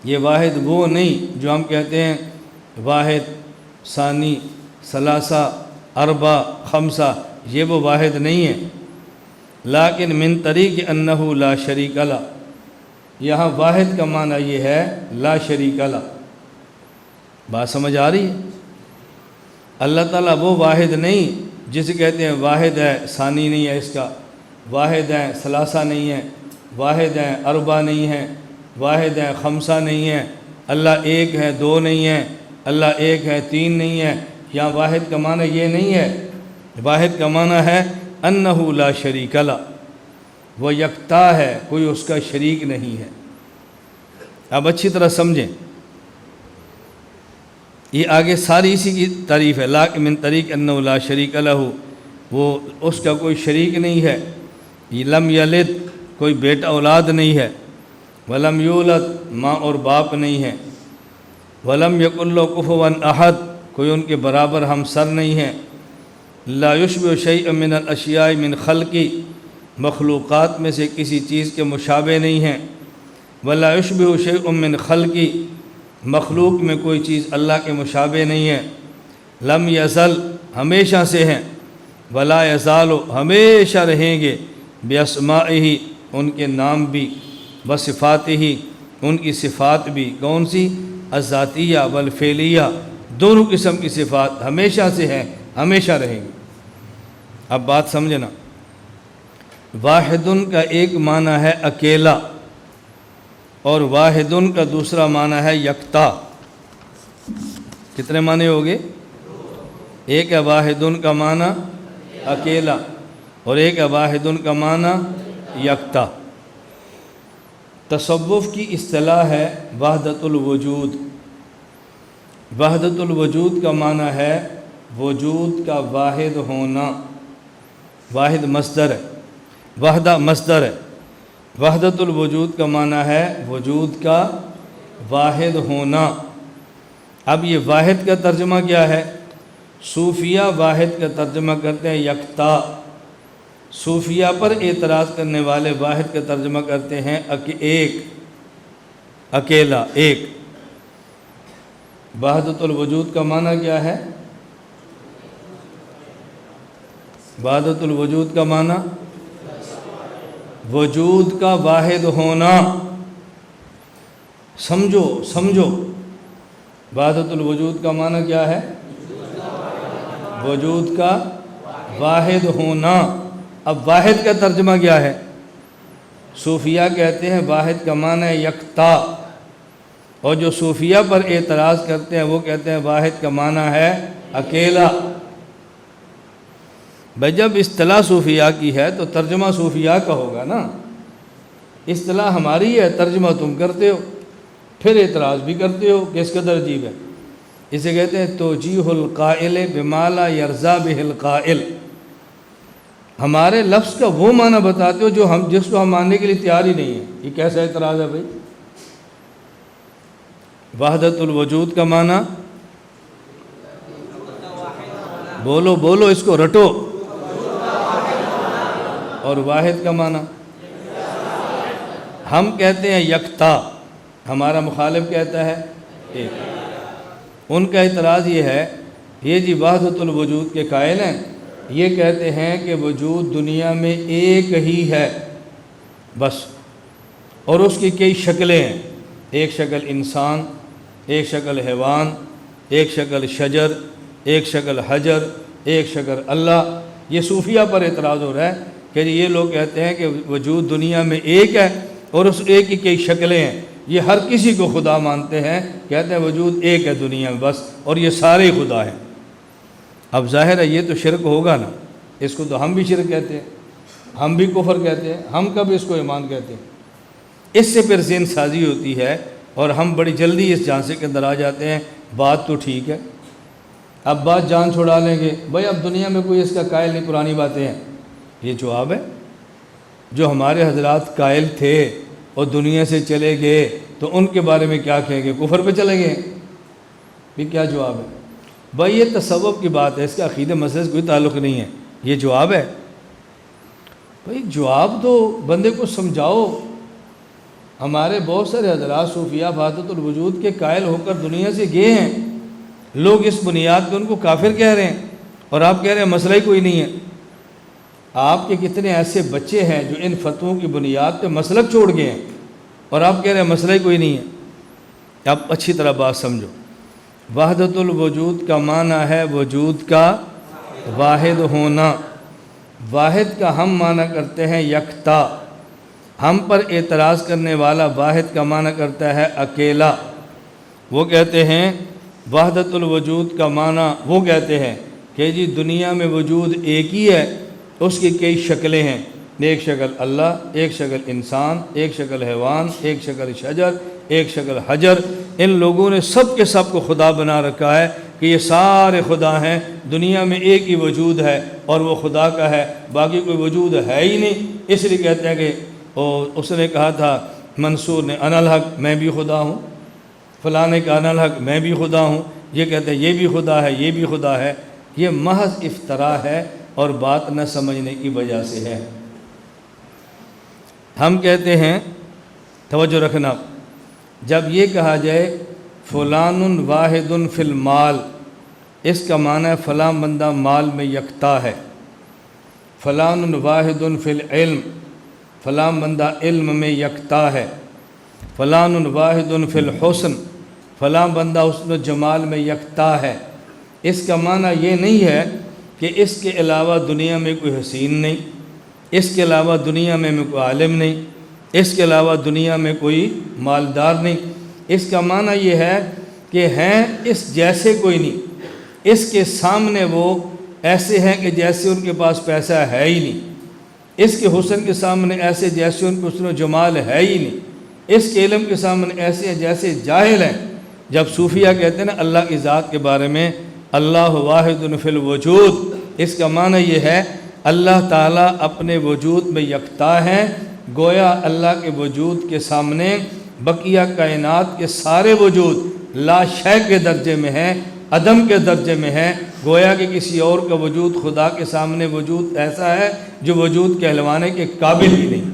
یہ واحد وہ نہیں جو ہم کہتے ہیں واحد، ثانی، ثلاثہ، اربع، خمسہ، یہ وہ واحد نہیں ہے۔ لیکن من طریق انہ لا شریک لہ، یہاں واحد کا معنی یہ ہے لا شریک لہ۔ بات سمجھ آ رہی ہے؟ اللہ تعالیٰ وہ واحد نہیں جسے کہتے ہیں واحد ہے، ثانی نہیں ہے اس کا، واحد ہے، ثلاثہ نہیں ہے، واحد ہے، اربع نہیں ہے، واحد ہے، خمسہ نہیں ہے، اللہ ایک ہے، دو نہیں ہے، اللہ ایک ہے، تین نہیں ہے۔ یہاں واحد کا معنی یہ نہیں ہے، واحد کا معنی ہے انہ لا شریک لہ، وہ یکتا ہے، کوئی اس کا شریک نہیں ہے۔ اب اچھی طرح سمجھیں، یہ آگے ساری اسی کی تعریف ہے، لا من طریق انہ لا شریک لہ، وہ اس کا کوئی شریک نہیں ہے۔ لم یلد، کوئی بیٹا اولاد نہیں ہے، ولم یولد، ماں اور باپ نہیں ہے، ولم یکن لہ کفوا احد، کوئی ان کے برابر ہمسر نہیں ہے۔ لا یشبہ شیء من الاشیاء من خلقی، مخلوقات میں سے کسی چیز کے مشابہ نہیں ہیں۔ ولا یشبہ شیء من خلقی، مخلوق میں کوئی چیز اللہ کے مشابہ نہیں ہے۔ لم یزل ہمیشہ سے ہیں، ولا یزال ہمیشہ رہیں گے، باسمائہ ان کے نام بھی، بصفاتہ ان کی صفات بھی، کون سی؟ الذاتیہ والفعلیہ، دونوں قسم کی صفات ہمیشہ سے ہیں، ہمیشہ رہیں گے۔ اب بات سمجھنا، واحدن کا ایک معنی ہے اکیلا، اور واحدن کا دوسرا معنی ہے یکتا۔ کتنے معنی ہو گئے؟ ایک ہے واحدن کا معنی اکیلا، اور ایک ہے واحدن کا معنی یکتا۔ تصوف کی اصطلاح ہے وحدت الوجود۔ وحدت الوجود کا معنی ہے وجود کا واحد ہونا۔ واحد مصدر ہے، وحدہ مصدر ہے، وحدت الوجود کا معنی ہے وجود کا واحد ہونا۔ اب یہ واحد کا ترجمہ کیا ہے؟ صوفیہ واحد کا ترجمہ کرتے ہیں یکتا، صوفیہ پر اعتراض کرنے والے واحد کا ترجمہ کرتے ہیں ایک، اکیلا، ایک۔ وحدت الوجود کا معنی کیا ہے؟ وحدت الوجود کا معنی وجود کا واحد ہونا۔ سمجھو سمجھو، وحدت الوجود کا معنی کیا ہے؟ وجود کا واحد ہونا۔ اب واحد کا ترجمہ کیا ہے؟ صوفیہ کہتے ہیں واحد کا معنی ہے یکتا، اور جو صوفیہ پر اعتراض کرتے ہیں وہ کہتے ہیں واحد کا معنی ہے اکیلا۔ بھائی جب اصطلاح صوفیہ کی ہے تو ترجمہ صوفیہ کا ہوگا نا، اصطلاح ہماری ہے، ترجمہ تم کرتے ہو، پھر اعتراض بھی کرتے ہو، کس قدر عجیب ہے۔ اسے کہتے ہیں توجیہ القائل بما لا یرضی بہ القائل، ہمارے لفظ کا وہ معنی بتاتے ہو جس کو ہم ماننے کے لیے تیار ہی نہیں ہے۔ یہ کیسا اعتراض ہے بھائی؟ وحدت الوجود کا معنی، بولو بولو اس کو رٹو، اور واحد کا معنی ہم کہتے ہیں یکتا، ہمارا مخالف کہتا ہے ایک۔ ان کا اعتراض یہ ہے، یہ جی وحدت الوجود کے قائل ہیں، یہ کہتے ہیں کہ وجود دنیا میں ایک ہی ہے بس، اور اس کی کئی شکلیں ہیں، ایک شکل انسان، ایک شکل حیوان، ایک شکل شجر، ایک شکل حجر، ایک شکل اللہ۔ یہ صوفیہ پر اعتراض ہو رہا ہے کہ یہ لوگ کہتے ہیں کہ وجود دنیا میں ایک ہے اور اس ایک کی کئی شکلیں ہیں، یہ ہر کسی کو خدا مانتے ہیں، کہتے ہیں وجود ایک ہے دنیا میں بس، اور یہ سارے خدا ہیں۔ اب ظاہر ہے یہ تو شرک ہوگا نا، اس کو تو ہم بھی شرک کہتے ہیں، ہم بھی کفر کہتے ہیں، ہم کب اس کو ایمان کہتے ہیں؟ اس سے پھر ذہن سازی ہوتی ہے اور ہم بڑی جلدی اس جھانسے کے اندر آ جاتے ہیں، بات تو ٹھیک ہے، اب بات جان چھڑا لیں گے، بھائی اب دنیا میں کوئی اس کا قائل نہیں، پرانی باتیں ہیں۔ یہ جواب ہے، جو ہمارے حضرات قائل تھے اور دنیا سے چلے گئے تو ان کے بارے میں کیا کہیں گے؟ کفر پہ چلے گئے، یہ کیا جواب ہے؟ بھائی یہ تصوف کی بات ہے، اس کا عقیدہ مسئلے سے کوئی تعلق نہیں ہے، یہ جواب ہے؟ بھائی جواب دو، بندے کو سمجھاؤ۔ ہمارے بہت سارے حضرات صوفیہ وحدت الوجود کے قائل ہو کر دنیا سے گئے ہیں، لوگ اس بنیاد پہ ان کو کافر کہہ رہے ہیں، اور آپ کہہ رہے ہیں مسئلہ ہی کوئی نہیں ہے۔ آپ کے کتنے ایسے بچے ہیں جو ان فتووں کی بنیاد پہ مسلک چھوڑ گئے ہیں، اور آپ کہہ رہے ہیں مسئلہ ہی کوئی نہیں ہے۔ اب اچھی طرح بات سمجھو، وحدت الوجود کا معنی ہے وجود کا واحد ہونا۔ واحد کا ہم معنی کرتے ہیں یکتا، ہم پر اعتراض کرنے والا واحد کا معنی کرتا ہے اکیلا۔ وہ کہتے ہیں وحدت الوجود کا معنی، وہ کہتے ہیں کہ جی دنیا میں وجود ایک ہی ہے، اس کی کئی شکلیں ہیں، ایک شکل اللہ، ایک شکل انسان، ایک شکل حیوان، ایک شکل شجر، ایک شکل حجر۔ ان لوگوں نے سب کے سب کو خدا بنا رکھا ہے کہ یہ سارے خدا ہیں، دنیا میں ایک ہی وجود ہے اور وہ خدا کا ہے، باقی کوئی وجود ہے ہی نہیں۔ اس لیے کہتے ہیں کہ اس نے کہا تھا منصور نے انا الحق، میں بھی خدا ہوں، فلاں نے کہا انا الحق، میں بھی خدا ہوں، یہ کہتے ہیں یہ بھی خدا ہے، یہ بھی خدا ہے۔ یہ محض افتراء ہے اور بات نہ سمجھنے کی وجہ سے ہے۔ ہم کہتے ہیں، توجہ رکھنا، جب یہ کہا جائے فلان واحد فی المال، اس کا معنی ہے فلاں بندہ مال میں یکتا ہے۔ فلان واحد فی العلم، فلاں بندہ علم میں یکتا ہے۔ فلان واحد فی الحسن، فلاں بندہ حسن و جمال میں یکتا ہے۔ اس کا معنی یہ نہیں ہے کہ اس کے علاوہ دنیا میں کوئی حسین نہیں، اس کے علاوہ دنیا میں کوئی عالم نہیں، اس کے علاوہ دنیا میں کوئی مالدار نہیں۔ اس کا معنی یہ ہے کہ ہیں اس جیسے کوئی نہیں، اس کے سامنے وہ ایسے ہیں کہ جیسے ان کے پاس پیسہ ہے ہی نہیں، اس کے حسن کے سامنے ایسے جیسے ان کو حسن و جمال ہے ہی نہیں، اس کے علم کے سامنے ایسے ہیں جیسے جاہل ہیں۔ جب صوفیہ کہتے ہیں نا اللہ کی ذات کے بارے میں اللہ واحد فی الوجود، اس کا معنی یہ ہے اللہ تعالیٰ اپنے وجود میں یکتا ہے، گویا اللہ کے وجود کے سامنے بقیہ کائنات کے سارے وجود لا شے کے درجے میں ہیں، عدم کے درجے میں ہیں، گویا کہ کسی اور کا وجود خدا کے سامنے وجود ایسا ہے جو وجود کہلوانے کے قابل ہی نہیں۔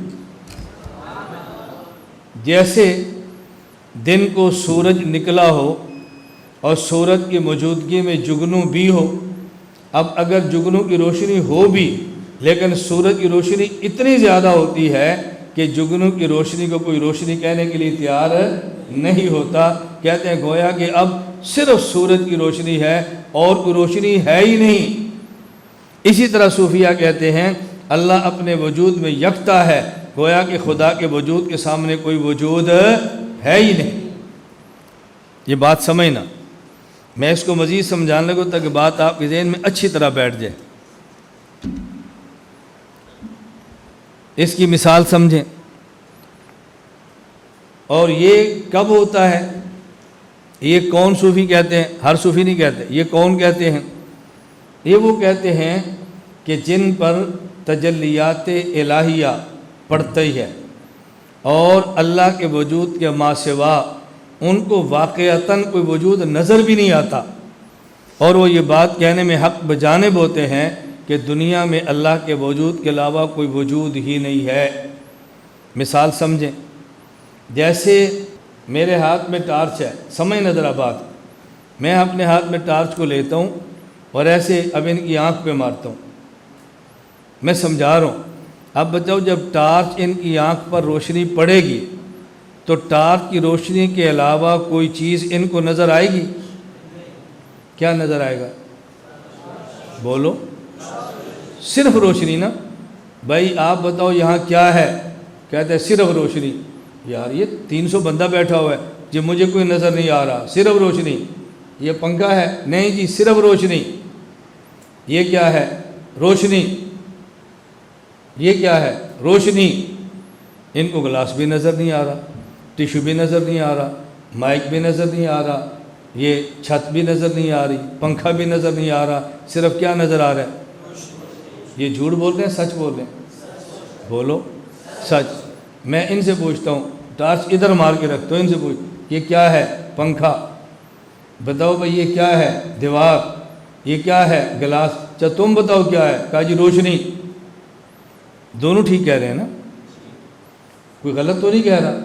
جیسے دن کو سورج نکلا ہو اور سورج کی موجودگی میں جگنو بھی ہو، اب اگر جگنو کی روشنی ہو بھی لیکن سورج کی روشنی اتنی زیادہ ہوتی ہے کہ جگنو کی روشنی کو کوئی روشنی کہنے کے لیے تیار نہیں ہوتا، کہتے ہیں گویا کہ اب صرف سورج کی روشنی ہے اور کوئی روشنی ہے ہی نہیں۔ اسی طرح صوفیہ کہتے ہیں اللہ اپنے وجود میں یکتا ہے، گویا کہ خدا کے وجود کے سامنے کوئی وجود ہے ہی نہیں۔ یہ بات سمجھنا، میں اس کو مزید سمجھانے لگوں تاکہ بات آپ کے ذہن میں اچھی طرح بیٹھ جائے۔ اس کی مثال سمجھیں، اور یہ کب ہوتا ہے؟ یہ کون صوفی کہتے ہیں؟ ہر صوفی نہیں کہتے، یہ کون کہتے ہیں؟ یہ وہ کہتے ہیں کہ جن پر تجلیات الہیہ پڑتی ہے اور اللہ کے وجود کے ما سوا ان کو واقعتاً کوئی وجود نظر بھی نہیں آتا، اور وہ یہ بات کہنے میں حق بجانب ہوتے ہیں کہ دنیا میں اللہ کے وجود کے علاوہ کوئی وجود ہی نہیں ہے۔ مثال سمجھیں، جیسے میرے ہاتھ میں ٹارچ ہے، سمجھ نظر بات، میں اپنے ہاتھ میں ٹارچ کو لیتا ہوں اور ایسے اب ان کی آنکھ پہ مارتا ہوں، میں سمجھا رہا ہوں۔ اب بتاؤ جب ٹارچ ان کی آنکھ پر روشنی پڑے گی تو ٹارچ کی روشنی کے علاوہ کوئی چیز ان کو نظر آئے گی؟ کیا نظر آئے گا؟ بولو، صرف روشنی نا۔ بھائی آپ بتاؤ یہاں کیا ہے؟ کہتے ہیں صرف روشنی۔ یار یہ 300 بندہ بیٹھا ہوا ہے جی، مجھے کوئی نظر نہیں آ رہا، صرف روشنی۔ یہ پنکھا ہے؟ نہیں جی، صرف روشنی۔ یہ کیا ہے؟ روشنی۔ یہ کیا ہے؟ روشنی۔ ان کو گلاس بھی نظر نہیں آ رہا، ٹیشو بھی نظر نہیں آ رہا، مائک بھی نظر نہیں آ رہا، یہ چھت بھی نظر نہیں آ رہی، پنکھا بھی نظر نہیں آ رہا، صرف کیا نظر آ رہا ہے؟ یہ جھوٹ بول رہے ہیں سچ بول رہے ہیں؟ بولو سچ۔ میں ان سے پوچھتا ہوں، ٹارچ ادھر مار کے رکھتا ہوں، ان سے پوچھ یہ کیا ہے؟ پنکھا۔ بتاؤ بھائی یہ کیا ہے؟ دیوار۔ یہ کیا ہے؟ گلاس۔ اچھا تم بتاؤ کیا ہے؟ کہا جی روشنی۔ دونوں ٹھیک کہہ رہے ہیں نا؟ کوئی غلط تو نہیں کہہ رہا؟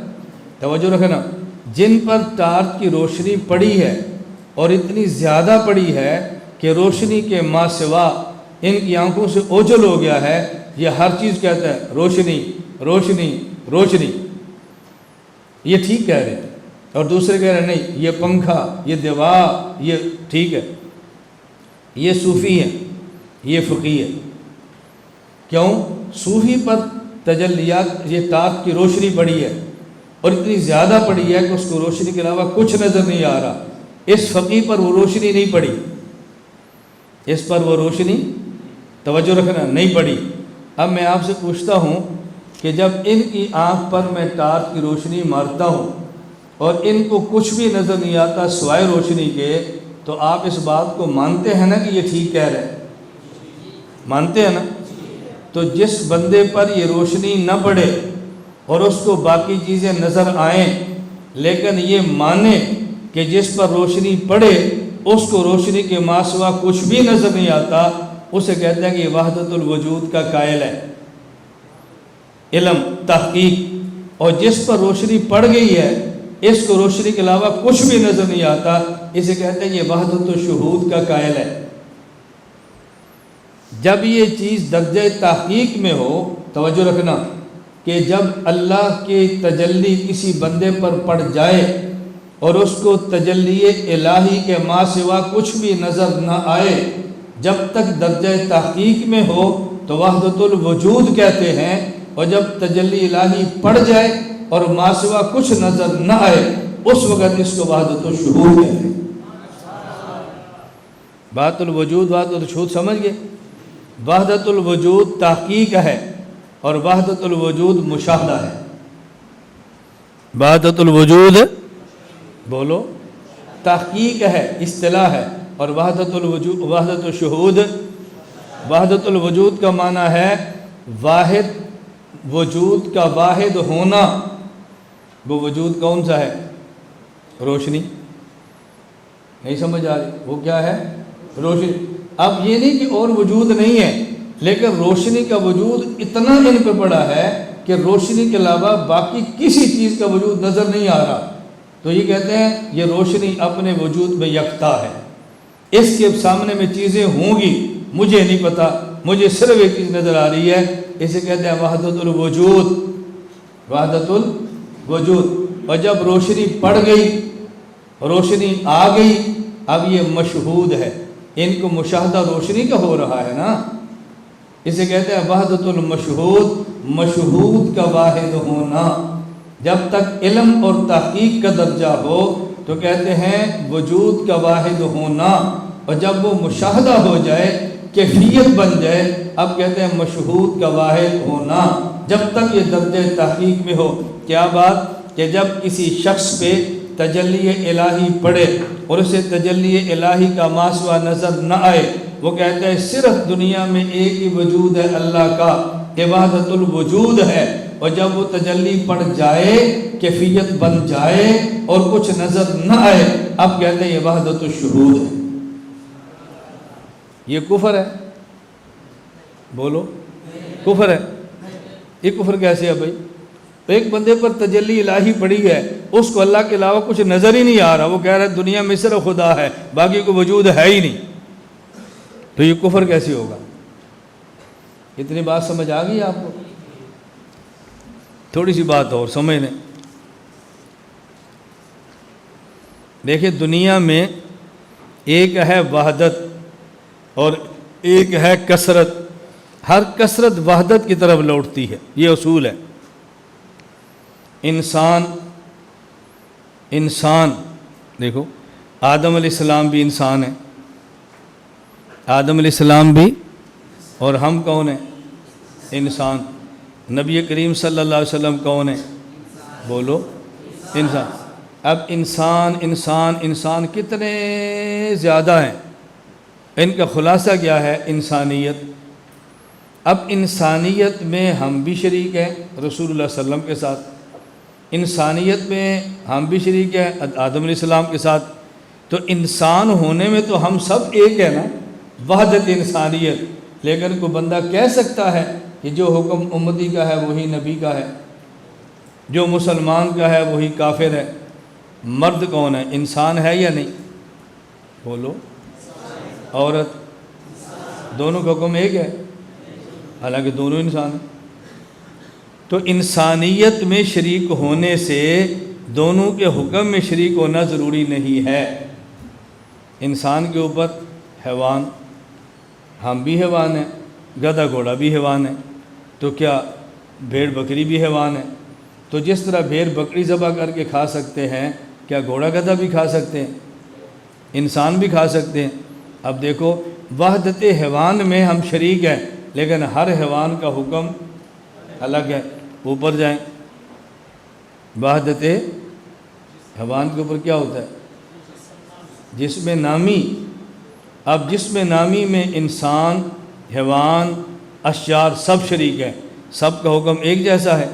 توجہ رکھنا، جن پر ٹارچ کی روشنی پڑی ہے اور اتنی زیادہ پڑی ہے کہ روشنی کے ما سوا ان کی آنکھوں سے اوجھل ہو گیا ہے، یہ ہر چیز کہتا ہے روشنی روشنی روشنی، یہ ٹھیک کہہ رہے ہیں۔ اور دوسرے کہہ رہے ہیں نہیں یہ پنکھا، یہ دیوار، یہ ٹھیک ہے۔ یہ صوفی ہے، یہ فقی ہے۔ کیوں؟ صوفی پر تجلیات، یہ ٹارچ کی روشنی پڑی ہے اور اتنی زیادہ پڑی ہے کہ اس کو روشنی کے علاوہ کچھ نظر نہیں آ رہا۔ اس فقی پر وہ روشنی نہیں پڑی، اس پر وہ روشنی، توجہ رکھنا، نہیں پڑی۔ اب میں آپ سے پوچھتا ہوں کہ جب ان کی آنکھ پر میں ٹارچ کی روشنی مارتا ہوں اور ان کو کچھ بھی نظر نہیں آتا سوائے روشنی کے، تو آپ اس بات کو مانتے ہیں نا کہ یہ ٹھیک کہہ رہے ہیں؟ مانتے ہیں نا؟ تو جس بندے پر یہ روشنی نہ پڑے اور اس کو باقی چیزیں نظر آئیں لیکن یہ مانے کہ جس پر روشنی پڑے اس کو روشنی کے ما سوا کچھ بھی نظر نہیں آتا، اسے کہتے ہیں کہ یہ وحدت الوجود کا قائل ہے، علم، تحقیق۔ اور جس پر روشنی پڑ گئی ہے اس کو روشنی کے علاوہ کچھ بھی نظر نہیں آتا، اسے کہتے ہیں یہ وحدت الشہود کا قائل ہے۔ جب یہ چیز درجہ تحقیق میں ہو، توجہ رکھنا کہ جب اللہ کی تجلی کسی بندے پر پڑ جائے اور اس کو تجلی الہی کے ما سوا کچھ بھی نظر نہ آئے، جب تک درجہ تحقیق میں ہو تو وحدت الوجود کہتے ہیں، اور جب تجلی الہی پڑ جائے اور ما سوا کچھ نظر نہ آئے اس وقت اس کو وحدت الشہود کہتے ہیں۔ وحدت الوجود وحدت الشہود سمجھ گئے؟ وحدت الوجود تحقیق ہے اور وحدت الوجود مشاہدہ ہے۔ وحدت الوجود بولو تحقیق ہے، اصطلاح ہے، اور وحدت الوجود وحدت الشہود، وحدت الوجود کا معنی ہے واحد، وجود کا واحد ہونا۔ وہ وجود کون سا ہے؟ روشنی۔ نہیں سمجھ آ رہی؟ وہ کیا ہے؟ روشنی۔ اب یہ نہیں کہ اور وجود نہیں ہے، لیکن روشنی کا وجود اتنا ان پہ پڑا ہے کہ روشنی کے علاوہ باقی کسی چیز کا وجود نظر نہیں آ رہا، تو یہ کہتے ہیں یہ روشنی اپنے وجود میں یکتا ہے۔ اس کے سامنے میں چیزیں ہوں گی مجھے نہیں پتا، مجھے صرف ایک چیز نظر آ رہی ہے، اسے کہتے ہیں وحدت الوجود، وحدت الوجود۔ اور جب روشنی پڑ گئی، روشنی آ گئی، اب یہ مشہود ہے، ان کو مشاہدہ روشنی کا ہو رہا ہے نا، اسے کہتے ہیں وحدت المشہود، مشہود کا واحد ہونا۔ جب تک علم اور تحقیق کا درجہ ہو تو کہتے ہیں وجود کا واحد ہونا، اور جب وہ مشاہدہ ہو جائے، کیفیت بن جائے، اب کہتے ہیں مشہود کا واحد ہونا۔ جب تک یہ درجہ تحقیق میں ہو، کیا بات کہ جب کسی شخص پہ تجلی الہی پڑے اور اسے تجلی الہی کا ما سوا نظر نہ آئے، وہ کہتا ہے صرف دنیا میں ایک ہی وجود ہے اللہ کا، یہ وحدت الوجود ہے۔ اور جب وہ تجلی پڑ جائے، کیفیت بن جائے اور کچھ نظر نہ آئے، اب کہتے ہیں یہ وحدت الشہود ہے۔ یہ کفر ہے؟ بولو کفر ہے؟ یہ کفر کیسے ہے بھائی؟ ایک بندے پر تجلی الہی پڑی ہے، اس کو اللہ کے علاوہ کچھ نظر ہی نہیں آ رہا، وہ کہہ رہا ہے دنیا میں صرف خدا ہے، باقی کوئی وجود ہے ہی نہیں، تو یہ کفر کیسے ہوگا؟ اتنی بات سمجھ آ گئی آپ کو؟ تھوڑی سی بات اور سمجھ لیں۔ دیکھیں دنیا میں ایک ہے وحدت اور ایک ہے کثرت، ہر کثرت وحدت کی طرف لوٹتی ہے، یہ اصول ہے۔ انسان دیکھو، آدم علیہ السلام بھی انسان ہیں، آدم علیہ السلام بھی، اور ہم کون ہیں؟ انسان۔ نبی کریم صلی اللہ علیہ وسلم کون ہیں؟ بولو انسان۔ اب انسان انسان انسان کتنے زیادہ ہیں، ان کا خلاصہ کیا ہے؟ انسانیت۔ اب انسانیت میں ہم بھی شریک ہیں رسول اللہ صلی اللہ علیہ وسلم کے ساتھ، انسانیت میں ہم بھی شریک ہیں آدم علیہ السلام کے ساتھ، تو انسان ہونے میں تو ہم سب ایک ہیں نا، وحدت انسانیت۔ لیکن کوئی بندہ کہہ سکتا ہے کہ جو حکم امتی کا ہے وہی نبی کا ہے، جو مسلمان کا ہے وہی کافر ہے؟ مرد کون ہے؟ انسان ہے یا نہیں؟ بولو۔ عورت؟ دونوں کا حکم ایک ہے، حالانکہ دونوں انسان ہیں۔ تو انسانیت میں شریک ہونے سے دونوں کے حکم میں شریک ہونا ضروری نہیں ہے۔ انسان کے اوپر حیوان، ہم بھی حیوان ہیں، گدھا گھوڑا بھی حیوان ہے، تو کیا بھیڑ بکری بھی حیوان ہے؟ تو جس طرح بھیڑ بکری ذبح کر کے کھا سکتے ہیں، کیا گھوڑا گدھا بھی کھا سکتے ہیں؟ انسان بھی کھا سکتے ہیں۔ اب دیکھو وحدت حیوان میں ہم شریک ہیں، لیکن ہر حیوان کا حکم الگ ہے۔ اوپر جائیں، وحدت حیوان کے اوپر کیا ہوتا ہے؟ جسم نامی۔ اب جسم نامی میں انسان، حیوان، اشجار سب شریک ہیں، سب کا حکم ایک جیسا ہے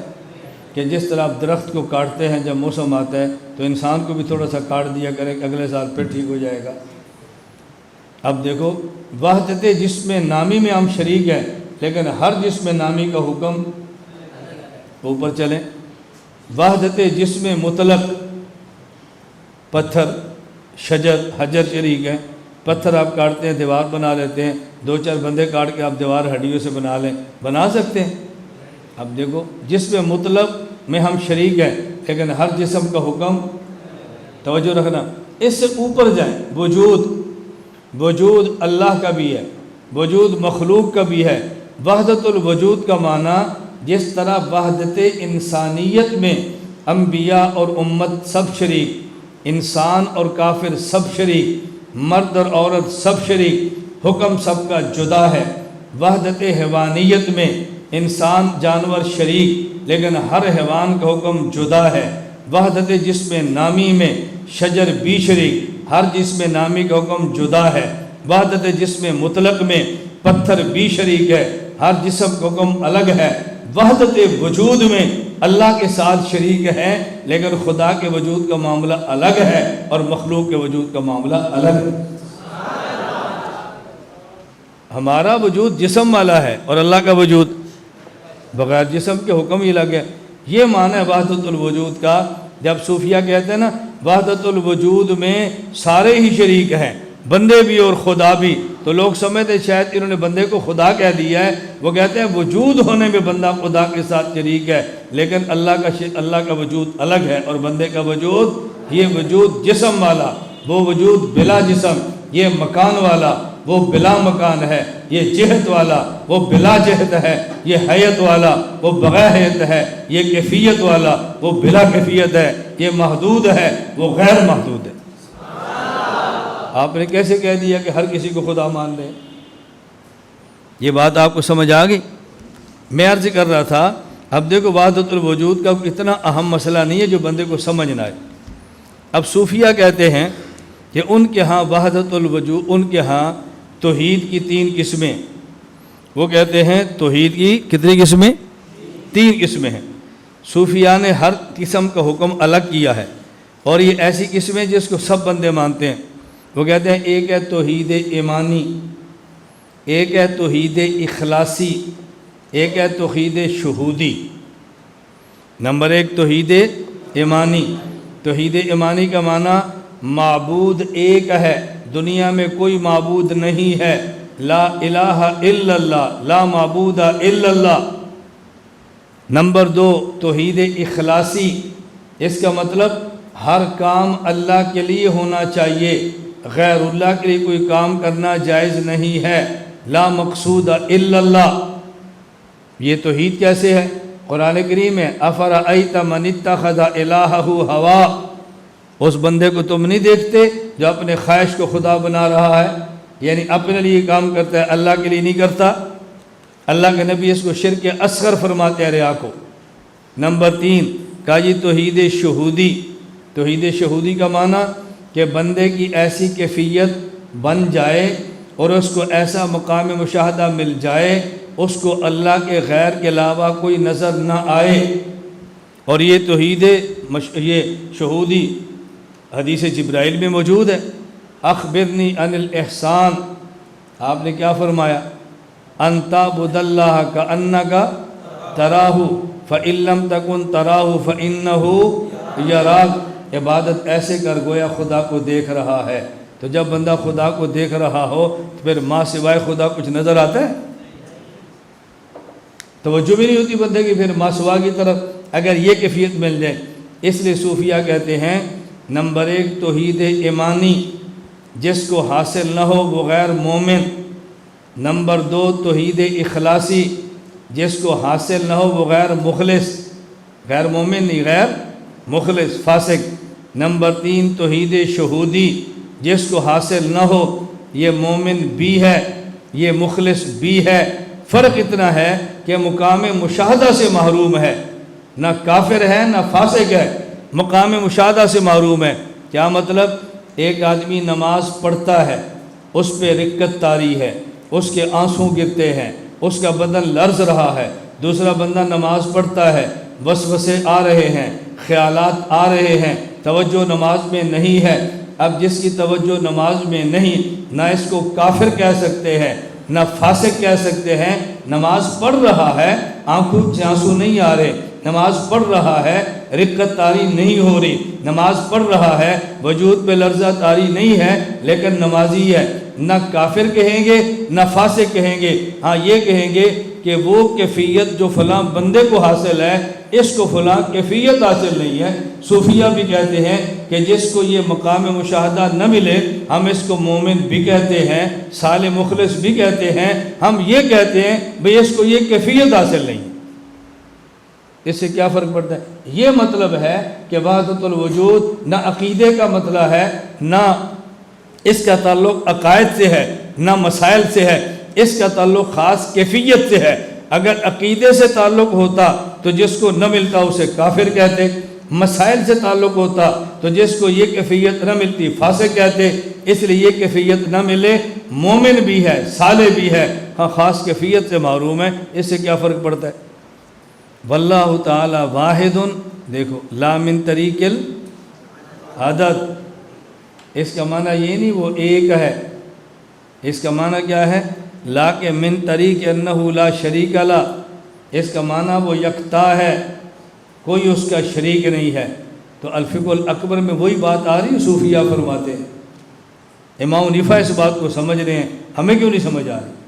کہ جس طرح آپ درخت کو کاٹتے ہیں جب موسم آتا ہے تو انسان کو بھی تھوڑا سا کاٹ دیا کریں کہ اگلے سال پھر ٹھیک ہو جائے گا۔ اب دیکھو وحدت جسم نامی میں ہم شریک ہیں، لیکن ہر جسم نامی کا حکم، اوپر چلیں، وحدت جسم مطلق، پتھر، شجر، حجر شریک ہیں۔ پتھر آپ کاٹتے ہیں دیوار بنا لیتے ہیں، 2-4 بندے کاٹ کے آپ دیوار ہڈیوں سے بنا لیں، بنا سکتے ہیں۔ اب دیکھو جسم مطلق میں ہم شریک ہیں، لیکن ہر جسم کا حکم، توجہ رکھنا، اس سے اوپر جائیں۔ وجود اللہ کا بھی ہے، وجود مخلوق کا بھی ہے۔ وحدت الوجود کا معنی جس طرح وحدت انسانیت میں انبیاء اور امت سب شریک، انسان اور کافر سب شریک، مرد اور عورت سب شریک، حکم سب کا جدا ہے۔ وحدت حیوانیت میں انسان جانور شریک، لیکن ہر حیوان کا حکم جدا ہے۔ وحدت جسم نامی میں شجر بھی شریک، ہر جسم نامی کا حکم جدا ہے۔ وحدت جسم مطلق میں پتھر بھی شریک ہے، ہر جسم کا حکم الگ ہے۔ وحدت وجود میں اللہ کے ساتھ شریک ہے، لیکن خدا کے وجود کا معاملہ الگ ہے اور مخلوق کے وجود کا معاملہ الگ ہے۔ ہمارا وجود جسم والا ہے اور اللہ کا وجود بغیر جسم کے حکم ہی الگ ہے۔ یہ معنی ہے وحدت الوجود کا۔ جب صوفیہ کہتے ہیں نا وحدت الوجود میں سارے ہی شریک ہیں، بندے بھی اور خدا بھی، تو لوگ سمجھتے شاید انہوں نے بندے کو خدا کہہ دیا ہے۔ وہ کہتے ہیں وجود ہونے میں بندہ خدا کے ساتھ شریک ہے، لیکن اللہ کا وجود الگ ہے اور بندے کا وجود، یہ وجود جسم والا، وہ وجود بلا جسم، یہ مکان والا، وہ بلا مکان ہے، یہ جہت والا، وہ بلا جہت ہے، یہ حیت والا، وہ بغیر حیت ہے، یہ کیفیت والا، وہ بلا کیفیت ہے، یہ محدود ہے، وہ غیر محدود ہے۔ آپ نے کیسے کہہ دیا کہ ہر کسی کو خدا مان لیں؟ یہ بات آپ کو سمجھ آ گئی؟ میں عرض کر رہا تھا، اب دیکھو وحدت الوجود کا اتنا اہم مسئلہ نہیں ہے جو بندے کو سمجھ نہ آئے۔ اب صوفیہ کہتے ہیں کہ ان کے ہاں وحدت الوجود، ان کے ہاں توحید کی 3 قسمیں، وہ کہتے ہیں توحید کی کتنی قسمیں؟ 3 قسمیں ہیں۔ صوفیہ نے ہر قسم کا حکم الگ کیا ہے، اور یہ ایسی قسمیں جس کو سب بندے مانتے ہیں۔ وہ کہتے ہیں ایک ہے توحید ایمانی، ایک ہے توحید اخلاصی، ایک ہے توحید شہودی۔ نمبر 1 توحید ایمانی۔ توحید ایمانی کا معنی معبود ایک ہے، دنیا میں کوئی معبود نہیں ہے، لا الہ الا اللہ، لا معبود الا اللہ۔ نمبر 2 توحید اخلاصی، اس کا مطلب ہر کام اللہ کے لیے ہونا چاہیے، غیر اللہ کے لیے کوئی کام کرنا جائز نہیں ہے، لا مقصود الا اللہ۔ یہ توحید کیسے ہے؟ قرآن کریم میں افرأیت من اتخذ الہہ ہوا، اس بندے کو تم نہیں دیکھتے جو اپنے خواہش کو خدا بنا رہا ہے، یعنی اپنے لیے کام کرتا ہے، اللہ کے لیے نہیں کرتا۔ اللہ کے نبی اس کو شرک اصغر فرماتے ہیں، ریا کو۔ نمبر 3 کہا جی توحید شہودی۔ توحید شہودی کا معنی کہ بندے کی ایسی کیفیت بن جائے اور اس کو ایسا مقام مشاہدہ مل جائے، اس کو اللہ کے غیر کے علاوہ کوئی نظر نہ آئے۔ اور یہ توحید یہ شہودی حدیث جبرائیل میں موجود ہے۔ اخبرنی عن الاحسان، آپ نے کیا فرمایا؟ ان تعبد اللہ کأنک تراہ فإن لم تکن تراہ فإنہ یراک۔ عبادت ایسے کر گویا خدا کو دیکھ رہا ہے۔ تو جب بندہ خدا کو دیکھ رہا ہو تو پھر ماں سوائے خدا کچھ نظر آتا ہے؟ توجہ بھی نہیں ہوتی بندے کی پھر ماں سوا کی طرف، اگر یہ کیفیت مل جائے۔ اس لیے صوفیہ کہتے ہیں نمبر 1 توحید ایمانی، جس کو حاصل نہ ہو وہ غیر مومن۔ نمبر 2 توحید اخلاصی، جس کو حاصل نہ ہو وہ غیر مخلص، غیر مومن نہیں، غیر مخلص، فاسق۔ نمبر 3 توحید شہودی، جس کو حاصل نہ ہو یہ مومن بھی ہے، یہ مخلص بھی ہے۔ فرق اتنا ہے کہ مقام مشاہدہ سے محروم ہے، نہ کافر ہے نہ فاسق ہے، مقام مشاہدہ سے محروم ہے۔ کیا مطلب؟ ایک آدمی نماز پڑھتا ہے، اس پہ رکت طاری ہے، اس کے آنسو گرتے ہیں، اس کا بدن لرز رہا ہے۔ دوسرا بندہ نماز پڑھتا ہے، وسوسے آ رہے ہیں، خیالات آ رہے ہیں، توجہ نماز میں نہیں ہے۔ اب جس کی توجہ نماز میں نہیں، نہ اس کو کافر کہہ سکتے ہیں نہ فاسق کہہ سکتے ہیں۔ نماز پڑھ رہا ہے، آنکھوں سے آنسو نہیں آ رہے، نماز پڑھ رہا ہے، رقت طاری نہیں ہو رہی، نماز پڑھ رہا ہے، وجود پہ لرزہ طاری نہیں ہے لیکن نمازی ہے، نہ کافر کہیں گے نہ فاسق کہیں گے، ہاں یہ کہیں گے کہ وہ کیفیت جو فلاں بندے کو حاصل ہے اس کو فلاں کیفیت حاصل نہیں ہے۔ صوفیہ بھی کہتے ہیں کہ جس کو یہ مقام مشاہدہ نہ ملے ہم اس کو مومن بھی کہتے ہیں، صالح مخلص بھی کہتے ہیں، ہم یہ کہتے ہیں بھئی اس کو یہ کیفیت حاصل نہیں۔ اس سے کیا فرق پڑتا ہے؟ یہ مطلب ہے کہ وحدت الوجود نہ عقیدے کا مسئلہ ہے، نہ اس کا تعلق عقائد سے ہے، نہ مسائل سے ہے، اس کا تعلق خاص کیفیت سے ہے۔ اگر عقیدے سے تعلق ہوتا تو جس کو نہ ملتا اسے کافر کہتے، مسائل سے تعلق ہوتا تو جس کو یہ کیفیت نہ ملتی فاسق کہتے، اس لیے یہ کیفیت نہ ملے مومن بھی ہے، صالح بھی ہے، ہاں خاص کیفیت سے محروم ہے۔ اس سے کیا فرق پڑتا ہے؟ واللہ تعالی واحد، دیکھو لا من طریق العدد، اس کا معنی یہ نہیں وہ ایک ہے، اس کا معنی کیا ہے؟ لا کہ من طریق انہ لا شریک لا، اس کا معنی وہ یکتا ہے، کوئی اس کا شریک نہیں ہے۔ تو الفقہ الاکبر میں وہی بات آ رہی ہے، صوفیہ فرماتے ہیں، امام حنیفہ اس بات کو سمجھ رہے ہیں، ہمیں کیوں نہیں سمجھ آ رہی؟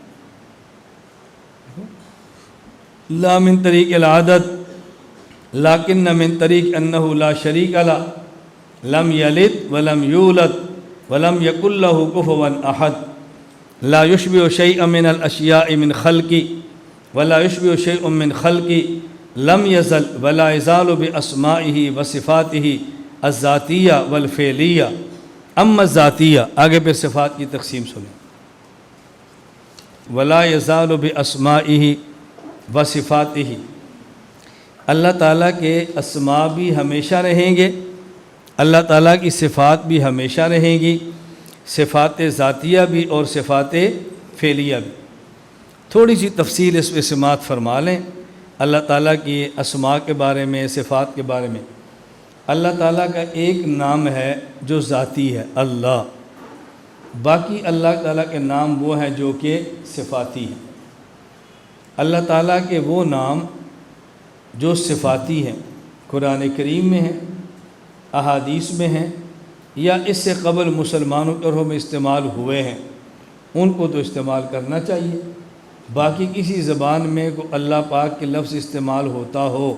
لا من طریق العدد لیکن من طریق انہ لا شریک لا، لم یلد ولم یولد ولم یکن لہ کفوا احد، لا یشبہ شیئا من الاشیاء من خلقی ولا یشبہ شیء من خلقی، لم یزل ولا یزال باسمائہ وصفاتہ الذاتیہ والفعلیہ۔ اما الذاتیہ، آگے پہ صفات کی تقسیم سنیں، ولا یزال باسمائہ وصفاتہ، اللہ تعالیٰ کے اسماء بھی ہمیشہ رہیں گے، اللہ تعالیٰ کی صفات بھی ہمیشہ رہیں گی، صفات ذاتیہ بھی اور صفات فعلیہ بھی۔ تھوڑی سی تفصیل اس پہ سماعت فرما لیں اللہ تعالیٰ کی اسماء کے بارے میں، صفات کے بارے میں۔ اللہ تعالیٰ کا ایک نام ہے جو ذاتی ہے، اللہ، باقی اللہ تعالیٰ کے نام وہ ہیں جو کہ صفاتی ہیں۔ اللہ تعالیٰ کے وہ نام جو صفاتی ہیں قرآن کریم میں ہیں، احادیث میں ہیں، یا اس سے قبل مسلمانوں کے عرف میں استعمال ہوئے ہیں، ان کو تو استعمال کرنا چاہیے۔ باقی کسی زبان میں کو اللہ پاک کے لفظ استعمال ہوتا ہو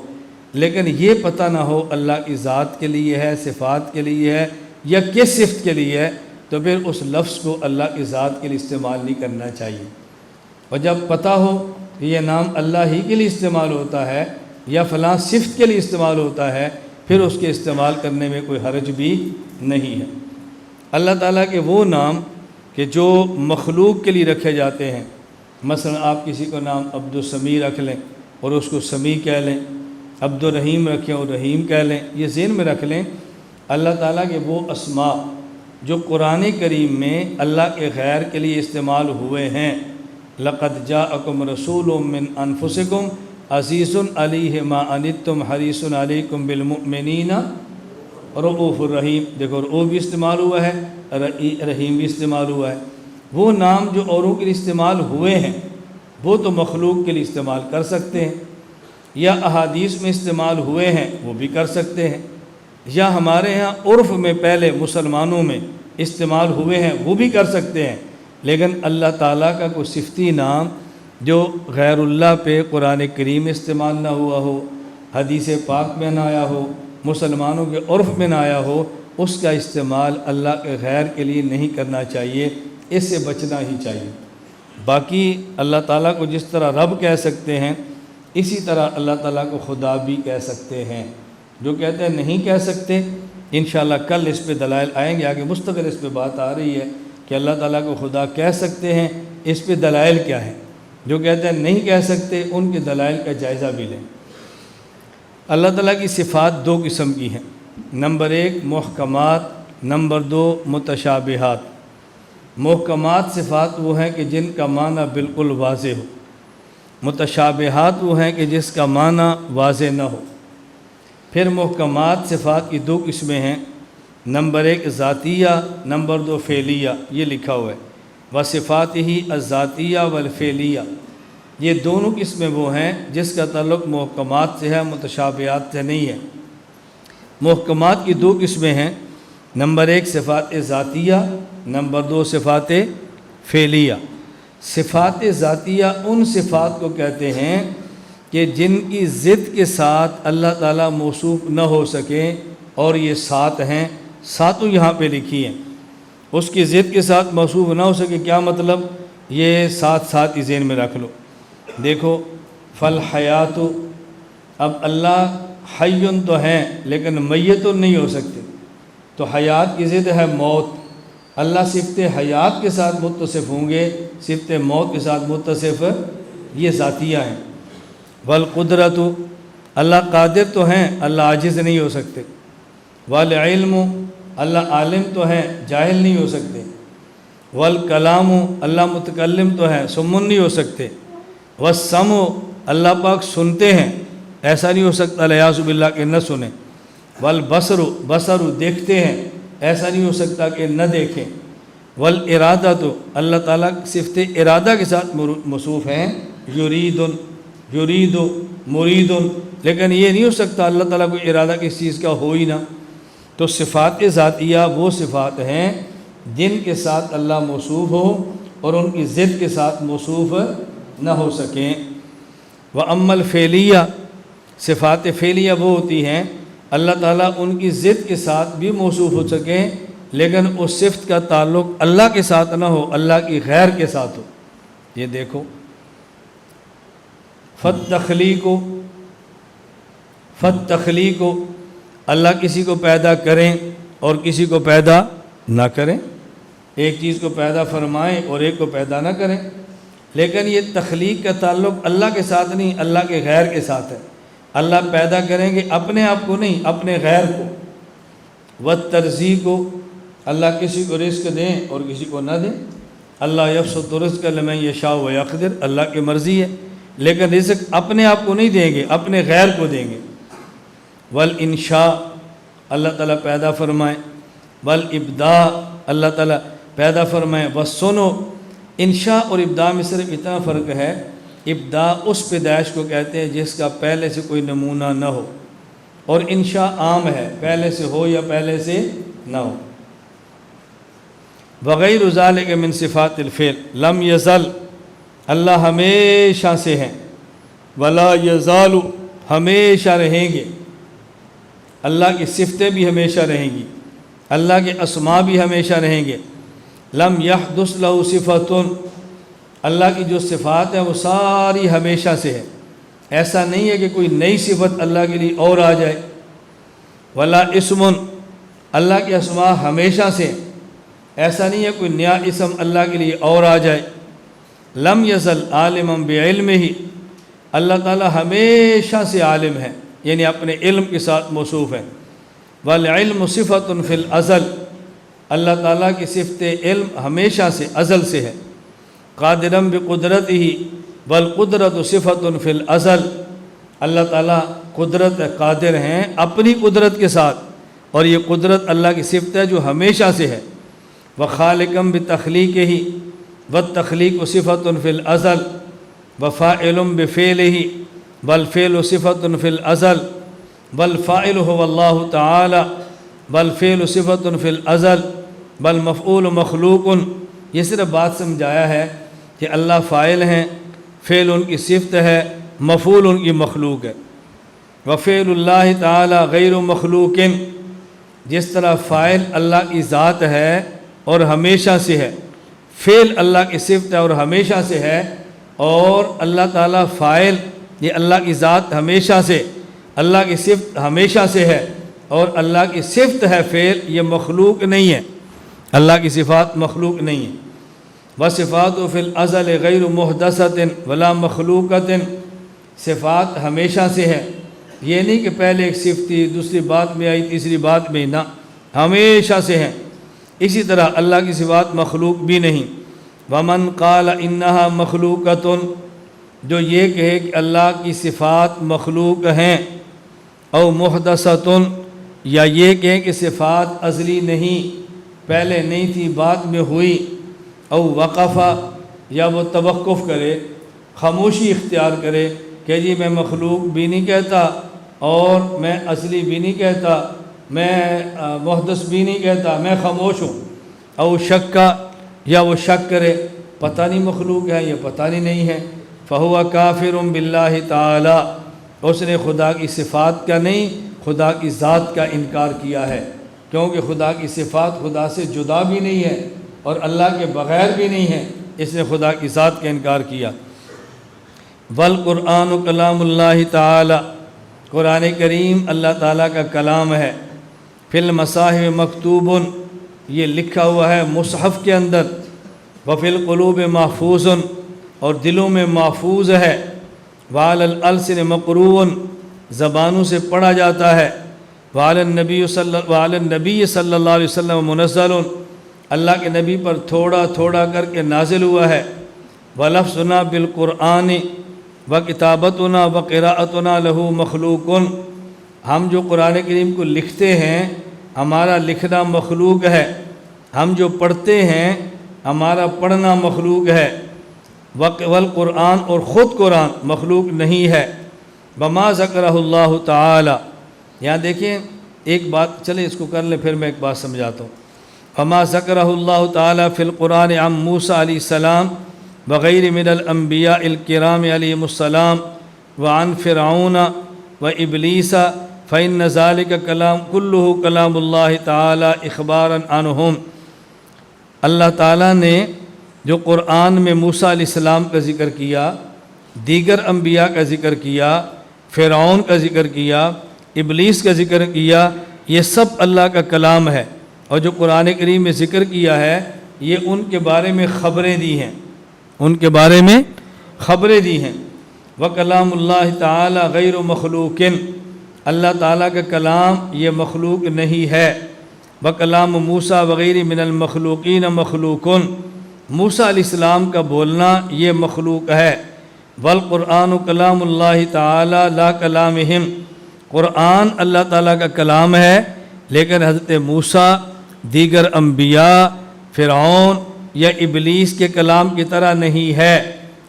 لیکن یہ پتہ نہ ہو اللہ کی ذات کے لیے ہے، صفات کے لیے ہے یا کس صفت کے لیے ہے، تو پھر اس لفظ کو اللہ کی ذات کے لیے استعمال نہیں کرنا چاہیے۔ اور جب پتہ ہو کہ یہ نام اللہ ہی کے لیے استعمال ہوتا ہے یا فلاں صفت کے لیے استعمال ہوتا ہے، پھر اس کے استعمال کرنے میں کوئی حرج بھی نہیں ہے۔ اللہ تعالیٰ کے وہ نام کہ جو مخلوق کے لیے رکھے جاتے ہیں، مثلا آپ کسی کو نام عبد السمیع رکھ لیں اور اس کو سمیع کہہ لیں، عبد الرحیم رکھیں اور رحیم کہہ لیں، یہ ذہن میں رکھ لیں۔ اللہ تعالیٰ کے وہ اسماء جو قرآن کریم میں اللہ کے غیر کے لیے استعمال ہوئے ہیں، لقد جاءکم رسول من انفسکم عزیز علیہ ما عنتم حریص علیکم بالمؤمنین رؤوف الرحیم، دیکھو رؤوف بھی استعمال ہوا ہے، رحیم بھی استعمال ہوا ہے۔ وہ نام جو اوروں کے لیے استعمال ہوئے ہیں وہ تو مخلوق کے لیے استعمال کر سکتے ہیں، یا احادیث میں استعمال ہوئے ہیں وہ بھی کر سکتے ہیں، یا ہمارے ہاں عرف میں پہلے مسلمانوں میں استعمال ہوئے ہیں وہ بھی کر سکتے ہیں۔ لیکن اللہ تعالیٰ کا کوئی صفتی نام جو غیر اللہ پہ قرآن کریم استعمال نہ ہوا ہو، حدیث پاک میں نہ آیا ہو، مسلمانوں کے عرف میں نہ آیا ہو، اس کا استعمال اللہ کے غیر کے لیے نہیں کرنا چاہیے، اس سے بچنا ہی چاہیے۔ باقی اللہ تعالیٰ کو جس طرح رب کہہ سکتے ہیں اسی طرح اللہ تعالیٰ کو خدا بھی کہہ سکتے ہیں۔ جو کہتے ہیں نہیں کہہ سکتے، انشاءاللہ کل اس پہ دلائل آئیں گے، آگے مستقل اس پہ بات آ رہی ہے کہ اللہ تعالیٰ کو خدا کہہ سکتے ہیں، اس پہ دلائل کیا ہیں۔ جو کہتے ہیں نہیں کہہ سکتے ان کے دلائل کا جائزہ بھی لیں۔ اللہ تعالیٰ کی صفات دو قسم کی ہیں، نمبر 1 محکمات، نمبر 2 متشابہات۔ محکمات صفات وہ ہیں کہ جن کا معنی بالکل واضح ہو، متشابہات وہ ہیں کہ جس کا معنی واضح نہ ہو۔ پھر محکمات صفات کی دو قسمیں ہیں، نمبر 1 ذاتیہ، نمبر 2 فعلیہ، یہ لکھا ہوا ہے، وصفاتہ الذاتیہ والفعلیہ۔ یہ دونوں قسمیں وہ ہیں جس کا تعلق محکمات سے ہے، متشابہات سے نہیں ہے۔ محکمات کی دو قسمیں ہیں، نمبر 1 صفات ذاتیہ، نمبر 2 صفات فعلیہ۔ صفات ذاتیہ ان صفات کو کہتے ہیں کہ جن کی ضد کے ساتھ اللہ تعالیٰ موصوف نہ ہو سکیں، اور یہ 7 ہیں، 7 یہاں پہ لکھی ہیں۔ اس کی ضد کے ساتھ موصوف نہ ہو سکے کیا مطلب؟ یہ 7 ہی ذہن میں رکھ لو۔ دیکھو فالحیات، اب اللہ حیٌ تو ہیں لیکن میت نہیں ہو سکتے، تو حیات کی ضد ہے موت۔ اللہ صفت حیات کے ساتھ متصف ہوں گے، صفت موت کے ساتھ متصف یہ ذاتیہ ہیں۔ والقدرت، اللہ قادر تو ہیں، اللہ عاجز نہیں ہو سکتے۔ والعلم، اللہ عالم تو ہیں، جاہل نہیں ہو سکتے۔ والکلام، اللہ متکلم تو ہیں، سمن نہیں ہو سکتے۔ والسمع، اللہ پاک سنتے ہیں، ایسا نہیں ہو سکتا والعیاذ باللہ کہ نہ سنیں۔ والبصر، بصر دیکھتے ہیں، ایسا نہیں ہو سکتا کہ نہ دیکھیں۔ والارادۃ، اللہ تعالیٰ صفت ارادہ کے ساتھ موصوف ہیں، یرید، مرید، لیکن یہ نہیں ہو سکتا اللہ تعالیٰ کو ارادہ کس چیز کا ہو ہی نہ۔ تو صفات ذاتیہ وہ صفات ہیں جن کے ساتھ اللہ موصوف ہو اور ان کی ضد کے ساتھ موصوف نہ ہو سکیں۔ وَأَمَّا الْفِعْلِیَّہ، صفات فعلیہ وہ ہوتی ہیں اللہ تعالیٰ ان کی ضد کے ساتھ بھی موصوف ہو سکیں لیکن اس صفت کا تعلق اللہ کے ساتھ نہ ہو، اللہ کی غیر کے ساتھ ہو۔ یہ دیکھو فَالتَّخْلِیقُ، اللہ کسی کو پیدا کریں اور کسی کو پیدا نہ کریں، ایک چیز کو پیدا فرمائیں اور ایک کو پیدا نہ کریں، لیکن یہ تخلیق کا تعلق اللہ کے ساتھ نہیں، اللہ کے غیر کے ساتھ ہے۔ اللہ پیدا کریں گے اپنے آپ کو نہیں، اپنے غیر کو۔ وَالتَّرْزِیقُ، اللہ کسی کو رزق دیں اور کسی کو نہ دیں۔ اللہ یبسط الرزق لمن یشاء ویقدر، اللہ کی مرضی ہے، لیکن رزق اپنے آپ کو نہیں دیں گے، اپنے غیر کو دیں گے۔ والانشاء، اللہ تعالیٰ پیدا فرمائیں۔ والابداع، اللہ تعالیٰ پیدا فرمائیں۔ والصنع، انشاء اور ابداع میں صرف اتنا فرق ہے، ابداع اس پیدائش کو کہتے ہیں جس کا پہلے سے کوئی نمونہ نہ ہو، اور انشاء عام ہے، پہلے سے ہو یا پہلے سے نہ ہو۔ وغیر ذالک من صفات الفعل، لم یزل، اللہ ہمیشہ سے ہیں، ولا یزال، ہمیشہ رہیں گے۔ اللہ کی صفتیں بھی ہمیشہ رہیں گی، اللہ کے اسماء بھی ہمیشہ رہیں گے۔ لم یحدث لہ صفۃ، اللہ کی جو صفات ہیں وہ ساری ہمیشہ سے ہے، ایسا نہیں ہے کہ کوئی نئی صفت اللہ کے لیے اور آ جائے۔ ولا اسم، اللہ کے اسماء ہمیشہ سے ہیں، ایسا نہیں ہے کوئی نیا اسم اللہ کے لیے اور آ جائے۔ لم یزل عالما بعلمہ، اللہ تعالیٰ ہمیشہ سے عالم ہے، یعنی اپنے علم کے ساتھ موصوف ہے۔ والعلم صفۃ فی الازل، اللہ تعالیٰ کی صفت علم ہمیشہ سے ازل سے ہے۔ قادرا بقدرتہ، والقدرت صفۃ فی الازل، اللہ تعالیٰ قدرت قادر ہیں اپنی قدرت کے ساتھ، اور یہ قدرت اللہ کی صفت ہے جو ہمیشہ سے ہے۔ وخالقا بتخلیقہ، والتخلیق صفۃ فی الازل، وفاعل بفعلہ، والفعل صفۃ فی الازل، والفاعل هو اللہ تعالی، والفعل صفۃ فی الازل، والمفعول مخلوق۔ یہ صرف بات سمجھایا ہے کہ اللہ فاعل ہیں، فعل ان کی صفت ہے، مفعول ان کی مخلوق ہے۔ وفعل اللہ تعالی غیر مخلوق، جس طرح فاعل اللہ کی ذات ہے اور ہمیشہ سے ہے، فعل اللہ کی صفت ہے اور ہمیشہ سے ہے، اور اللہ تعالیٰ فاعل، یہ اللہ کی ذات ہمیشہ سے، اللہ کی صفت ہمیشہ سے ہے، اور اللہ کی صفت ہے فعل، یہ مخلوق نہیں ہے، اللہ کی صفات مخلوق نہیں ہیں۔ وصفات فی الازل غیر محدثۃ ولا مخلوقۃ، صفات ہمیشہ سے ہے، یہ نہیں کہ پہلے ایک صفت تھی، دوسری بعد میں آئی، تیسری بعد میں نہ، ہمیشہ سے ہیں۔ اسی طرح اللہ کی صفات مخلوق بھی نہیں۔ ومن قال انہا مخلوقۃ، جو یہ کہے کہ اللہ کی صفات مخلوق ہیں، او محدثۃ، یا یہ کہے کہ صفات ازلی نہیں، پہلے نہیں تھی بعد میں ہوئی، او وقف، یا وہ توقف کرے، خاموشی اختیار کرے کہ جی میں مخلوق بھی نہیں کہتا اور میں اصلی بھی نہیں کہتا، میں محدث بھی نہیں کہتا، میں خاموش ہوں۔ او شک کا، یا وہ شک کرے پتہ نہیں مخلوق ہے یا پتہ نہیں ہے، فہو کافر باللہ تعالی، اس نے خدا کی صفات کا نہیں، خدا کی ذات کا انکار کیا ہے، کیونکہ خدا کی صفات خدا سے جدا بھی نہیں ہے اور اللہ کے بغیر بھی نہیں ہے، اس نے خدا کی ذات کا انکار کیا۔ والقرآن کلام اللہ تعالی، قرآن کریم اللہ تعالیٰ کا کلام ہے۔ فی المصاحف مکتوب، یہ لکھا ہوا ہے مصحف کے اندر، وفی القلوب محفوظ، اور دلوں میں محفوظ ہے، وعلی الالسن مقروء، زبانوں سے پڑھا جاتا ہے، وعلی النبی صلی اللہ علیہ وسلم منزل، اللہ کے نبی پر تھوڑا تھوڑا کر کے نازل ہوا ہے، ولفظنا بالقرآن وکتابتنا وقراءتنا لہ مخلوق، ہم جو قرآن کریم کو لکھتے ہیں ہمارا لکھنا مخلوق ہے، ہم جو پڑھتے ہیں ہمارا پڑھنا مخلوق ہے، والقرآن، اور خود قرآن مخلوق نہیں ہے۔ بما ذکرہ اللہ تعالی، یہاں دیکھیں ایک بات، چلیں اس کو کر لیں پھر میں ایک بات سمجھاتا ہوں۔ بما ذکرہ اللہ تعالی فی القرآن عن موسیٰ علیہ السلام وغیر من الانبیاء الکرام علیہم السلام وعن فرعون وابلیس فإن ذلك کلام کلہ کلام اللہ تعالی اخبارا عنہم۔ اللہ تعالیٰ نے جو قرآن میں موسیٰ علیہ السلام کا ذکر کیا، دیگر انبیاء کا ذکر کیا، فرعون کا ذکر کیا، ابلیس کا ذکر کیا، یہ سب اللہ کا کلام ہے، اور جو قرآن کریم میں ذکر کیا ہے یہ ان کے بارے میں خبریں دی ہیں، ان کے بارے میں خبریں دی ہیں۔ وکلام اللہ تعالی غیر مخلوق، اللہ تعالیٰ کا کلام یہ مخلوق نہیں ہے۔ وکلام موسیٰ وغیر من المخلوقین مخلوق، موسیٰ علیہ السلام کا بولنا یہ مخلوق ہے۔ والقرآن کلام اللہ تعالی لا کلامہم، قرآن اللہ تعالیٰ کا کلام ہے لیکن حضرت موسیٰ، دیگر انبیاء، فرعون یا ابلیس کے کلام کی طرح نہیں ہے،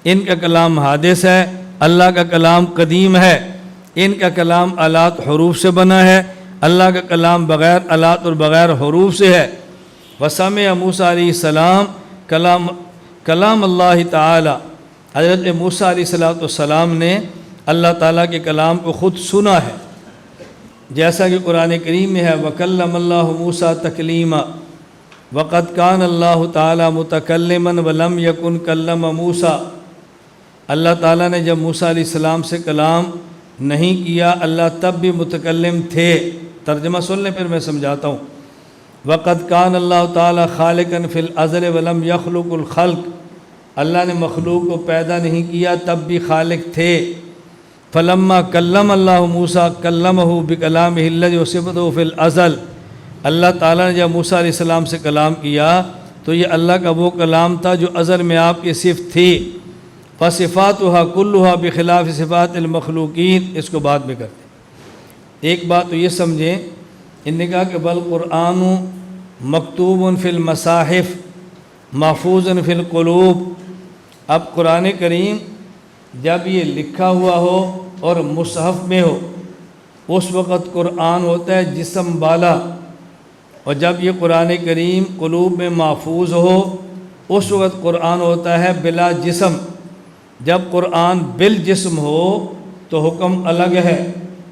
ان کا کلام حادث ہے، اللہ کا کلام قدیم ہے، ان کا کلام آلات حروف سے بنا ہے، اللہ کا کلام بغیر آلات اور بغیر حروف سے ہے۔ وسمع موسیٰ علیہ السلام کلام اللہ تعالی، حضرت موسیٰ علیہ السلام نے اللہ تعالیٰ کے کلام کو خود سنا ہے، جیسا کہ قرآن کریم میں ہے وَكَلَّمَ اللَّهُ مُوسَىٰ تَكْلِيمًا وَقَدْ كَانَ اللَّهُ تَعَالَىٰ مُتَكَلِّمًا وَلَمْ يَكُنْ كَلَّمَ مُوسَىٰ، اللہ تعالیٰ نے جب موسیٰ علیہ السلام سے کلام نہیں کیا، اللہ تب بھی متکلم تھے۔ ترجمہ سن لیں پھر میں سمجھاتا ہوں۔ وَقَدْ كَانَ اللَّهُ تَعَالَىٰ خَالِقًا فِي الْأَزَلِ وَلَمْ يَخْلُقُ الْخَلْقَ، اللہ نے مخلوق کو پیدا نہیں کیا تب بھی خالق تھے۔ فلما کلم اللہ موسیٰ کلمہ بکلامہ الذی صفته فی الازل، اللہ تعالیٰ نے جب موسیٰ علیہ السلام سے کلام کیا تو یہ اللہ کا وہ کلام تھا جو ازل میں آپ کی صفت تھی۔ فصفاتها کلها بخلاف صفات المخلوقین، اس کو بعد میں کرتے ہیں۔ ایک بات تو یہ سمجھیں، ان نے کہا کہ بل قرآن مکتوب فی المصاحف محفوظ فی القلوب، اب قرآن کریم جب یہ لکھا ہوا ہو اور مصحف میں ہو اس وقت قرآن ہوتا ہے جسم بالا، اور جب یہ قرآن کریم قلوب میں محفوظ ہو اس وقت قرآن ہوتا ہے بلا جسم۔ جب قرآن بالجسم ہو تو حکم الگ ہے،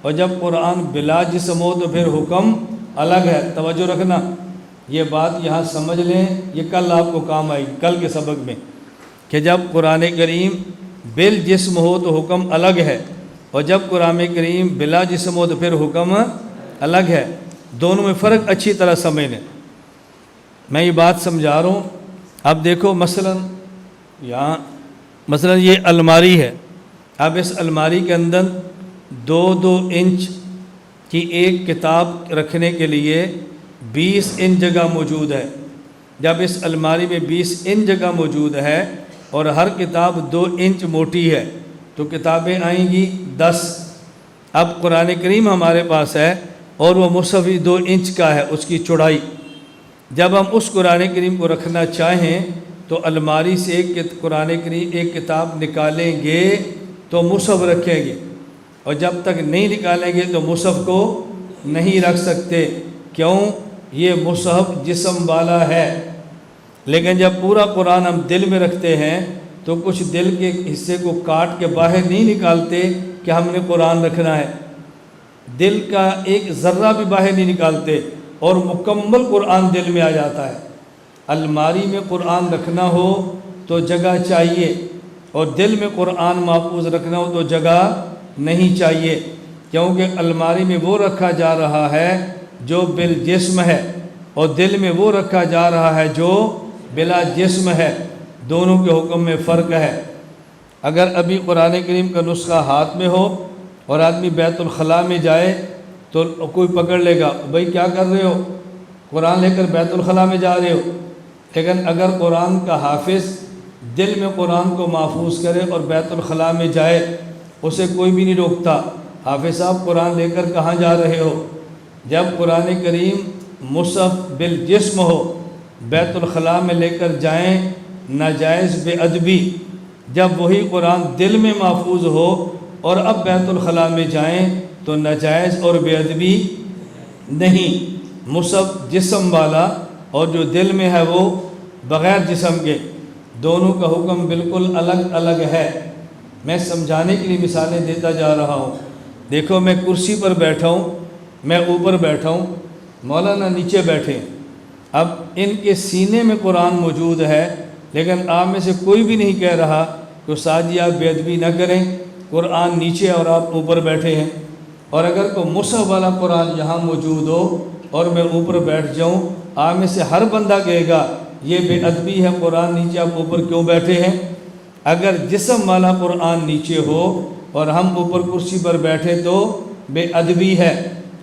اور جب قرآن بلا جسم ہو تو پھر حکم الگ ہے۔ توجہ رکھنا، یہ بات یہاں سمجھ لیں، یہ کل آپ کو کام آئے گی کل کے سبق میں، کہ جب قرآن کریم بالجسم ہو تو حکم الگ ہے، اور جب قرآن کریم بلا جسم ہو تو پھر حکم الگ ہے۔ دونوں میں فرق اچھی طرح سمجھ لیں۔ میں یہ بات سمجھا رہا ہوں۔ اب دیکھو مثلا یہ الماری ہے، اب اس الماری کے اندر 2 انچ کی ایک کتاب رکھنے کے لیے 20 انچ جگہ موجود ہے۔ جب اس الماری میں 20 انچ جگہ موجود ہے اور ہر کتاب 2 انچ موٹی ہے تو کتابیں آئیں گی 10۔ اب قرآن کریم ہمارے پاس ہے اور وہ مصحف 2 انچ کا ہے اس کی چوڑائی۔ جب ہم اس قرآن کریم کو رکھنا چاہیں تو الماری سے قرآن کریم ایک کتاب نکالیں گے تو مصحف رکھیں گے، اور جب تک نہیں نکالیں گے تو مصحف کو نہیں رکھ سکتے، کیوں؟ یہ مصحف جسم والا ہے، لیکن جب پورا قرآن ہم دل میں رکھتے ہیں تو کچھ دل کے حصے کو کاٹ کے باہر نہیں نکالتے کہ ہم نے قرآن رکھنا ہے، دل کا ایک ذرہ بھی باہر نہیں نکالتے اور مکمل قرآن دل میں آ جاتا ہے۔ الماری میں قرآن رکھنا ہو تو جگہ چاہیے، اور دل میں قرآن محفوظ رکھنا ہو تو جگہ نہیں چاہیے، کیونکہ الماری میں وہ رکھا جا رہا ہے جو بالجسم ہے، اور دل میں وہ رکھا جا رہا ہے جو بلا جسم ہے، دونوں کے حکم میں فرق ہے۔ اگر ابھی قرآن کریم کا نسخہ ہاتھ میں ہو اور آدمی بیت الخلاء میں جائے تو کوئی پکڑ لے گا، بھائی کیا کر رہے ہو؟ قرآن لے کر بیت الخلاء میں جا رہے ہو۔ لیکن اگر قرآن کا حافظ دل میں قرآن کو محفوظ کرے اور بیت الخلاء میں جائے، اسے کوئی بھی نہیں روکتا، حافظ صاحب قرآن لے کر کہاں جا رہے ہو؟ جب قرآن کریم مصحف بالجسم ہو، بیت الخلاء میں لے کر جائیں ناجائز بے ادبی، جب وہی قرآن دل میں محفوظ ہو اور اب بیت الخلاء میں جائیں تو ناجائز اور بے ادبی نہیں۔ مصحف جسم والا اور جو دل میں ہے وہ بغیر جسم کے، دونوں کا حکم بالکل الگ الگ ہے۔ میں سمجھانے کے لیے مثالیں دیتا جا رہا ہوں۔ دیکھو میں کرسی پر بیٹھا ہوں، میں اوپر بیٹھا ہوں، مولانا نیچے بیٹھے، اب ان کے سینے میں قرآن موجود ہے، لیکن آپ میں سے کوئی بھی نہیں کہہ رہا کہ استاد جی آپ بے ادبی نہ کریں، قرآن نیچے اور آپ اوپر بیٹھے ہیں۔ اور اگر کوئی مصحف والا قرآن یہاں موجود ہو اور میں اوپر بیٹھ جاؤں، آپ میں سے ہر بندہ کہے گا یہ بے ادبی ہے، قرآن نیچے آپ اوپر کیوں بیٹھے ہیں؟ اگر جسم والا قرآن نیچے ہو اور ہم اوپر کرسی پر بیٹھے تو بے ادبی ہے،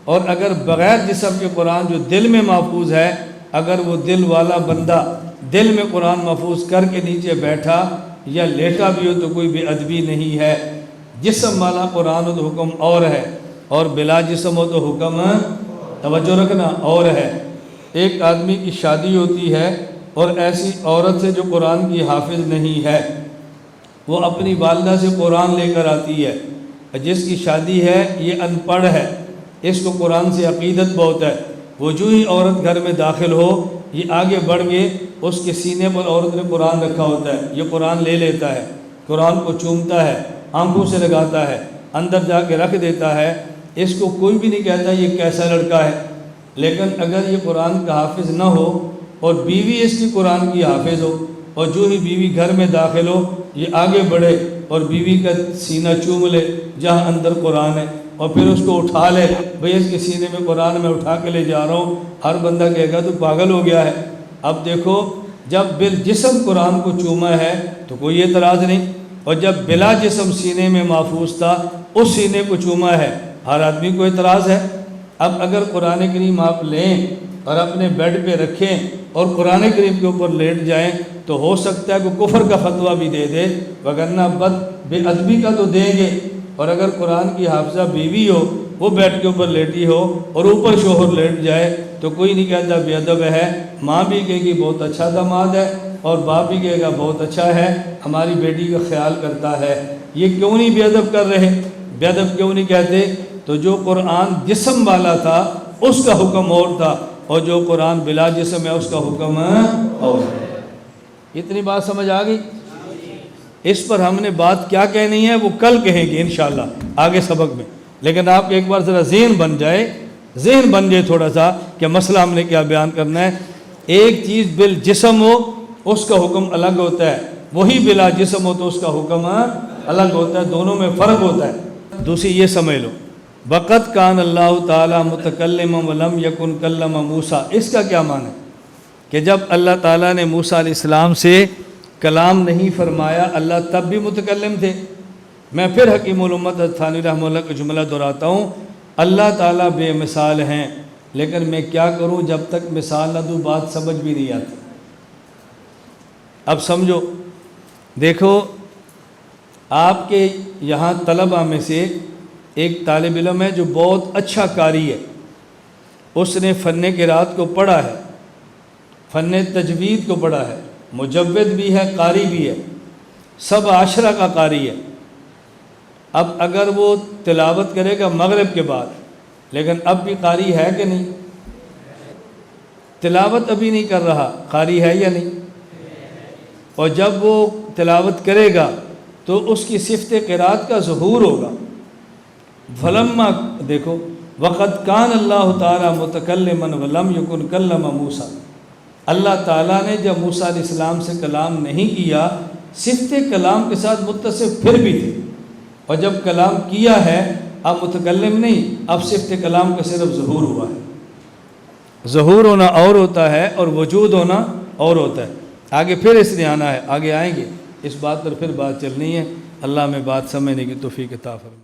اور اگر بغیر جسم کے قرآن جو دل میں محفوظ ہے، اگر وہ دل والا بندہ دل میں قرآن محفوظ کر کے نیچے بیٹھا یا لیٹا بھی ہو تو کوئی بے ادبی نہیں ہے۔ جسم والا قرآن ہو تو حکم اور ہے، اور بلا جسم ہو تو حکم، توجہ رکھنا، اور ہے۔ ایک آدمی کی شادی ہوتی ہے اور ایسی عورت سے جو قرآن کی حافظ نہیں ہے، وہ اپنی والدہ سے قرآن لے کر آتی ہے، جس کی شادی ہے یہ ان پڑھ ہے، اس کو قرآن سے عقیدت بہت ہے، وہ جو ہی عورت گھر میں داخل ہو یہ آگے بڑھ کے اس کے سینے پر عورت نے قرآن رکھا ہوتا ہے، یہ قرآن لے لیتا ہے، قرآن کو چومتا ہے، آنکھوں سے لگاتا ہے، اندر جا کے رکھ دیتا ہے، اس کو کوئی بھی نہیں کہتا یہ کیسا لڑکا ہے۔ لیکن اگر یہ قرآن کا حافظ نہ ہو اور بیوی اس کی قرآن کی حافظ ہو، اور جو ہی بیوی گھر میں داخل ہو یہ آگے بڑھے اور بیوی کا سینہ چوم لے جہاں اندر قرآن ہے، اور پھر اس کو اٹھا لے، بھئی اس کے سینے میں قرآن میں اٹھا کے لے جا رہا ہوں، ہر بندہ کہے گا تو پاگل ہو گیا ہے۔ اب دیکھو جب بالجسم قرآن کو چوما ہے تو کوئی اعتراض نہیں، اور جب بلا جسم سینے میں محفوظ تھا اس سینے کو چوما ہے، ہر آدمی کو اعتراض ہے۔ اب اگر قرآن کریم آپ لیں اور اپنے بیڈ پہ رکھیں اور قرآن کریم کے اوپر لیٹ جائیں تو ہو سکتا ہے کہ کفر کا فتویٰ بھی دے دے، وگرنہ بے ادبی کا تو دیں گے۔ اور اگر قرآن کی حافظہ بیوی ہو، وہ بیڈ کے اوپر لیٹی ہو اور اوپر شوہر لیٹ جائے تو کوئی نہیں کہتا بے ادب ہے، ماں بھی کہے گی بہت اچھا داماد ہے، اور باپ بھی کہے گا بہت اچھا ہے، ہماری بیٹی کا خیال کرتا ہے۔ یہ کیوں نہیں بے ادب کر رہے؟ بے ادب کیوں نہیں کہتے؟ تو جو قرآن جسم والا تھا اس کا حکم اور تھا، اور جو قرآن بلا جسم ہے اس کا حکم اور ہے۔ اتنی بات سمجھ آ گئی؟ اس پر ہم نے بات کیا کہنی ہے وہ کل کہیں گے انشاءاللہ آگے سبق میں، لیکن آپ کے ایک بار ذرا ذہن بن جائے تھوڑا سا کہ مسئلہ ہم نے کیا بیان کرنا ہے۔ ایک چیز بالجسم ہو اس کا حکم الگ ہوتا ہے، وہی بلا جسم ہو تو اس کا حکم الگ ہوتا ہے، دونوں میں فرق ہوتا ہے۔ دوسری یہ سمجھ لو، وقت کان اللہ تعالیٰ متکلم ولم یکن کلم موسیٰ، اس کا کیا معنی ہے؟ کہ جب اللہ تعالیٰ نے موسیٰ علیہ السلام سے کلام نہیں فرمایا اللہ تب بھی متکلم تھے۔ میں پھر حکیم الامت تھانوی رحمہ اللہ کا جملہ دہراتا ہوں، اللہ تعالیٰ بے مثال ہیں، لیکن میں کیا کروں جب تک مثال نہ دوں بات سمجھ بھی نہیں آتی۔ اب سمجھو، دیکھو آپ کے یہاں طلبہ میں سے ایک طالب علم ہے جو بہت اچھا قاری ہے، اس نے فن قرات کو پڑھا ہے، فن تجوید کو پڑھا ہے، مجود بھی ہے، قاری بھی ہے، سب عشرہ کا قاری ہے۔ اب اگر وہ تلاوت کرے گا مغرب کے بعد لیکن اب بھی قاری ہے کہ نہیں؟ تلاوت ابھی نہیں کر رہا، قاری ہے یا نہیں؟ اور جب وہ تلاوت کرے گا تو اس کی صفت قرات کا ظہور ہوگا۔ فلما دیکھو وقد کان اللہ تعالیٰ متکلما ولم یکن کلم موسیٰ، اللہ تعالیٰ نے جب موسیٰ علیہ السلام سے کلام نہیں کیا، صفت کلام کے ساتھ متصف پھر بھی تھے، اور جب کلام کیا ہے اب متکلم نہیں، اب صفت کلام کا صرف ظہور ہوا ہے۔ ظہور ہونا اور ہوتا ہے اور وجود ہونا اور ہوتا ہے۔ آگے پھر اس نے آنا ہے، آگے آئیں گے، اس بات پر پھر بات چلنی ہے۔ اللہ میں بات سمجھنے کی توفیق عطا فرمائے۔